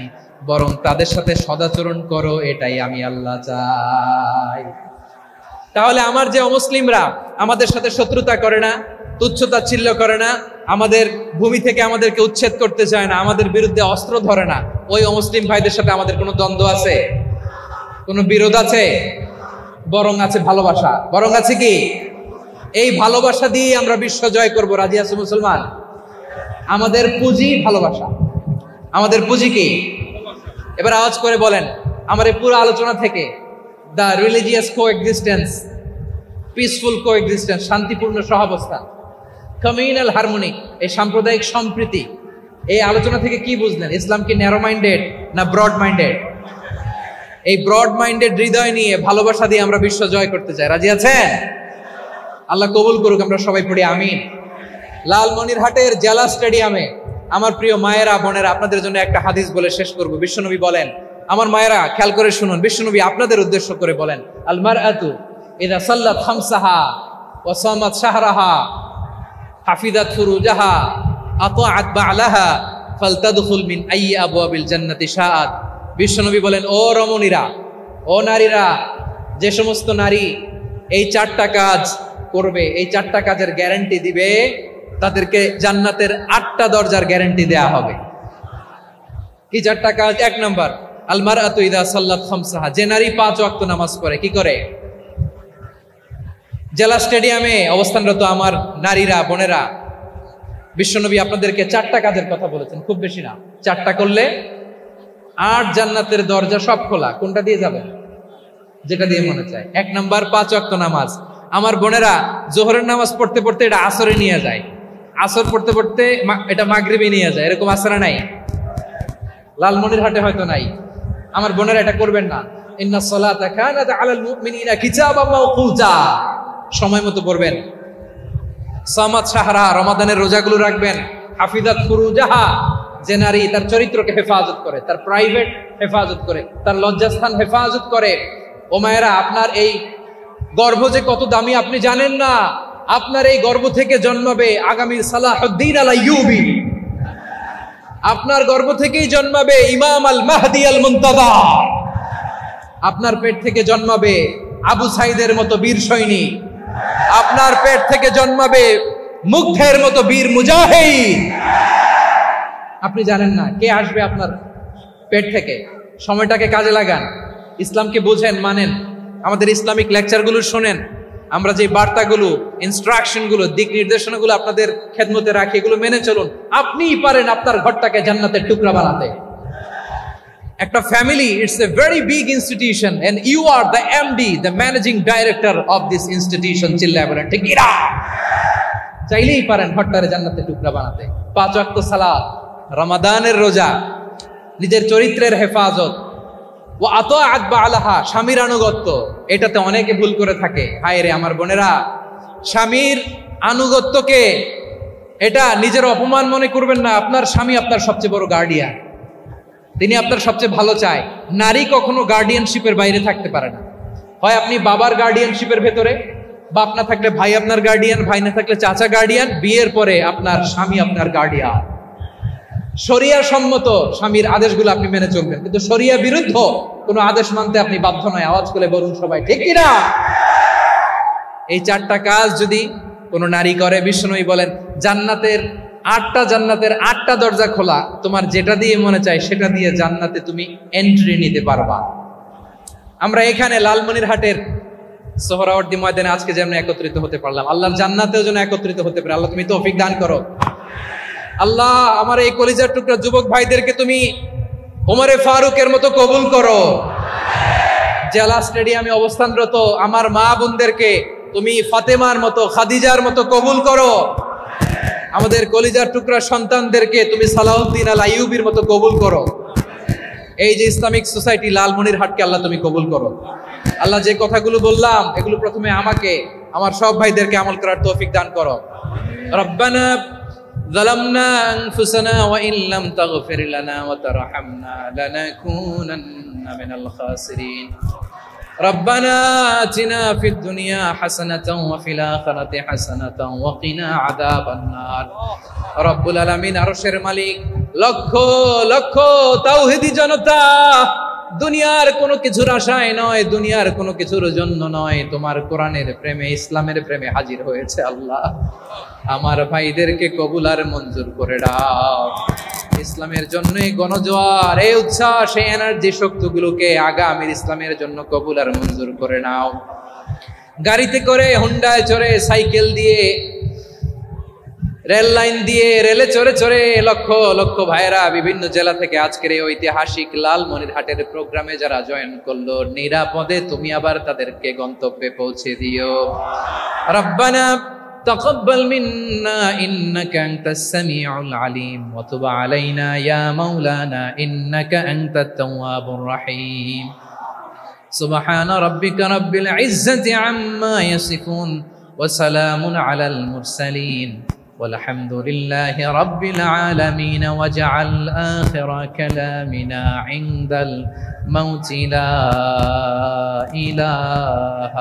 বরং তাদের সাথে সদাচরণ করো, এটাই আমি আল্লাহ চাই। তাহলে আমার যে অমুসলিমরা আমাদের সাথে শত্রুতা করে না, তুচ্ছতাচ্ছিল্য করে না, আমাদের ভূমি থেকে আমাদেরকে উচ্ছেদ করতে চায় না, আমাদের বিরুদ্ধে অস্ত্র ধরে না, ওই অমুসলিম ভাইদের সাথে আমাদের কোনো দ্বন্দ্ব আছে? কোনো বিরোধ আছে? বরং আছে ভালোবাসা। বরং আছে কি? এই ভালোবাসা দিয়ে আমরা বিশ্ব জয় করব। রাজি আছে মুসলমান? আমাদের পুঁজি ভালোবাসা। আমাদের পুঁজি কি? এবার আওয়াজ করে বলেন আমার এই পুরো আলোচনা থেকে the religious coexistence, peaceful coexistence, শান্তিপূর্ণ সহাবস্থান, কমিউনাল হারমোনি, এই সাম্প্রদায়িক সম্প্রীতি, এই আলোচনা থেকে কি বুঝলেন? ইসলাম কি ন্যারো মাইন্ডেড না ব্রড মাইন্ডেড? এই ব্রড মাইন্ডেড হৃদয় নিয়ে ভালোবাসা দিয়ে আমরা বিশ্ব জয় করতে চাই। রাজি আছেন? আল্লাহ কবুল করুক। আমরা সবাই পড়ি আমিন। লালমনিরহাটের জেলা স্টেডিয়ামে আমার প্রিয় মায়েরা, বোনেরা, আপনাদের জন্য একটা হাদিস বলে শেষ করব। বিশ্বনবী বলেন, আমার মায়েরা খেয়াল করে শুনুন, বিশ্বনবী আপনাদের উদ্দেশ্য করে বলেন, আল মারআতু ইযা সাল্লাত খামসাহা ওয়া সামাত শাহরাহা হাফিজাত ফুরুজাহা আতাআত বা'লাহা ফালতাদখুল মিন আইয়ি আবওয়াবিল জান্নাতি শাআত। বিশ্বনবী বলেন, ও রমণীরা, ও নারীরা, যে সমস্ত নারী এই 4টা কাজ করবে, এই 4টা কাজের গ্যারান্টি দিবে, তাদেরকে জান্নাতের 8টা দরজার গ্যারান্টি দেয়া হবে। কি 4টা কাজ? 1 নাম্বার, আল মারআতু ইযা সাল্লাত খামসাহা, যে নারী 5 ওয়াক্ত নামাজ পড়ে। কি করে? জেলা স্টেডিয়ামে অবস্থানরত আমার নারীরা, বোনেরা, বিশ্বনবী আপনাদেরকে 4টা কাজের কথা বলেছেন, খুব বেশি না। 4টা করলে 8 জান্নাতের দরজা সব খোলা। কোনটা দিয়ে যাবেন? যেটা দিয়ে মনে চায়। 1 নাম্বার 5 ওয়াক্ত নামাজ। আমার বোনেরা জোহরের নামাজ পড়তে পড়তে এটা আসরে নিয়ে যায়, আসর পড়তে পড়তে এটা মাগরিবে নিয়ে যায়। এরকম আসরে নাই? লালমনিরহাটে হয়তো নাই। আমার বোনেরা এটা করবেন না। ইন্নাস সালাতা কানাত আলাল মুমিনিনা কিতাবাম মাওকুতা, সময় মতো পড়বেন। সামাত শাহরা, রমাদানের রোজাগুলো রাখবেন। হাফিজাত ফুরুজাহা, যে নারী তার চরিত্রকে হেফাজত করে, তার প্রাইভেট হেফাজত করে, তার লজ্জাস্থান হেফাজত করে। ও মায়েরা, আপনার এই গর্ভ যে কত দামি আপনি জানেন না। আপনার এই গর্ভ থেকে জন্মাবে আগামী সালাহুদ্দিন আল আইয়ুবী। আপনার গর্ভ থেকেই জন্মাবে ইমাম আল মাহদি আল মুনতাযা। আপনার পেট থেকে জন্মাবে আবু সাইদের মতো বীর সৈনিক। আপনার পেট থেকে জন্মাবে মুগ্ধের মতো বীর মুজাহিদ। আপনি জানেন না কে আসবে আপনার পেট থেকে। সময়টাকে কাজে লাগান, ইসলামকে বুঝেন, মানেন, আমাদের ইসলামিক লেকচারগুলো শোনেন। আমরা যে বার্তাগুলো, ইনস্ট্রাকশনগুলো, দিক নির্দেশনাগুলো আপনাদের খেদমতে রাখি, এগুলো মেনে চলুন। আপনিই পারেন আপনার ঘরটাকে জান্নাতের টুকরা বানাতে। একটা family, it's a very big institution and you are the MD, the managing director of this institution. চিল্লায় বলেন ঠিক কিনা? চাইলেই পারেন ঘরটারে জান্নাতের টুকরা বানাতে। 5 ওয়াক্ত সালাত, রমাদানের রোজা, নিজের চরিত্রের হেফাজত, ও আতাআত বা'লাহা, স্বামীর আনুগত্য। এটাতে অনেকে ভুল করে থাকে। হায় রে আমার বোনেরা, স্বামীর আনুগত্যকে এটা নিজের অপমান মনে করবেন না। আপনার স্বামী আপনার সবচেয়ে বড় গার্ডিয়ান, তিনি আপনার সবচেয়ে ভালো চায়। নারী কখনো গার্ডিয়ানশিপের বাইরে থাকতে পারে না। হয় আপনি বাবার গার্ডিয়ানশিপের ভেতরে, বাপ না থাকলে ভাই আপনার গার্ডিয়ান, ভাই না থাকলে চাচা গার্ডিয়ান, বিয়ের পরে আপনার স্বামী আপনার গার্ডিয়ান। শরিয়া সম্মত স্বামীর আদেশগুলো আপনি মেনে চলবেন, কিন্তু শরিয়া বিরুদ্ধ কোন আদেশ মানতে আপনি বাধ্য নয়। আওয়াজ করে বলুন সবাই ঠিক কিনা? এই 4টা কাজ যদি কোন নারী করে, বিশ্বনবী বলেন জান্নাতের 8টা দরজা খোলা। তোমার যেটা দিয়ে মনে চায় সেটা দিয়ে জান্নাতে তুমি এন্ট্রি নিতে পারবা। আমরা এখানে লালমনিরহাটের সোহরাওয়ার্দী ময়দানে আজকে যেমন একত্রিত হতে পারলাম, আল্লাহর জান্নাতেও যেন একত্রিত হতে পারে। আল্লাহ তুমি তৌফিক দান করো। আল্লাহ আমার এই কলিজার টুকরা যুবক ভাইদেরকে তুমি ওমরে ফারুকের মতো কবুল করো। জেলা স্টেডিয়ামে অবস্থানরত আমার মা বোনদেরকে তুমি ফাতেমার মতো, খাদিজার মতো কবুল করো। আমাদের কলিজার টুকরা সন্তানদেরকে তুমি সালাউদ্দিন আল আইয়ুবীর মতো কবুল করো। এই যে ইসলামিক সোসাইটি লালমনিরহাটকে আল্লাহ তুমি কবুল করো। আল্লাহ যে কথাগুলো বললাম এগুলো প্রথমে আমাকে, আমার সব ভাইদেরকে আমল করার তৌফিক দান করো। রব্বানা যালামনা আনফুসানা ওয়া ইন লাম তাগফির লানা ওয়া তারহামনা লানাকুনান্না মিনাল খাসিরিন। ربنا آتنا في الدنيا حسنة وفي الآخرة حسنة وقنا عذاب النار। رب العالمين আরশের মালিক, লক্ষ লক্ষ তাওহীদি জনতা দুনিয়ার কোনো কিছুর আশায় নয়, দুনিয়ার কোনো কিছুর জন্য নয়, তোমার কোরআনের প্রেমে, ইসলামের প্রেমে হাজির হয়েছে আল্লাহ। আমার ভাইদেরকে কবুল আর মঞ্জুর করে দাও। ইসলামের জন্য গণজোয়ার, এই উচ্ছ্বাস, এই এনার্জি শক্তিগুলোকে আগামীর ইসলামের জন্য কবুল আর মঞ্জুর করে নাও। গাড়িতে করে, হুন্ডায় চড়ে, সাইকেল দিয়ে, রেল লাইন দিয়ে, রেলে চড়ে চড়ে লক্ষ লক্ষ ভাইরা বিভিন্ন জেলা থেকে আজকের এই ঐতিহাসিক লালমনিরহাটের প্রোগ্রামে যারা জয়েন করলো, নিরাপদে তুমি আবার তাদেরকে গন্তব্যে পৌঁছে দিও। রব্বানা তাকাব্বাল মিন্না ইন্নাকা আনতাস সামিউল আলিম ওয়া তুব আলাইনা ইয়া মাওলানা ইন্নাকা আনতাত তাওয়াবুর রহিম। সুবহানা রাব্বিকা রাব্বিল ইজ্জাতি আম্মা ইয়াসিফুন ওয়া সালামুন আলাল মুরসালিন والحمد لله رب العالمين واجعل آخر كلامنا عند الموت لا إله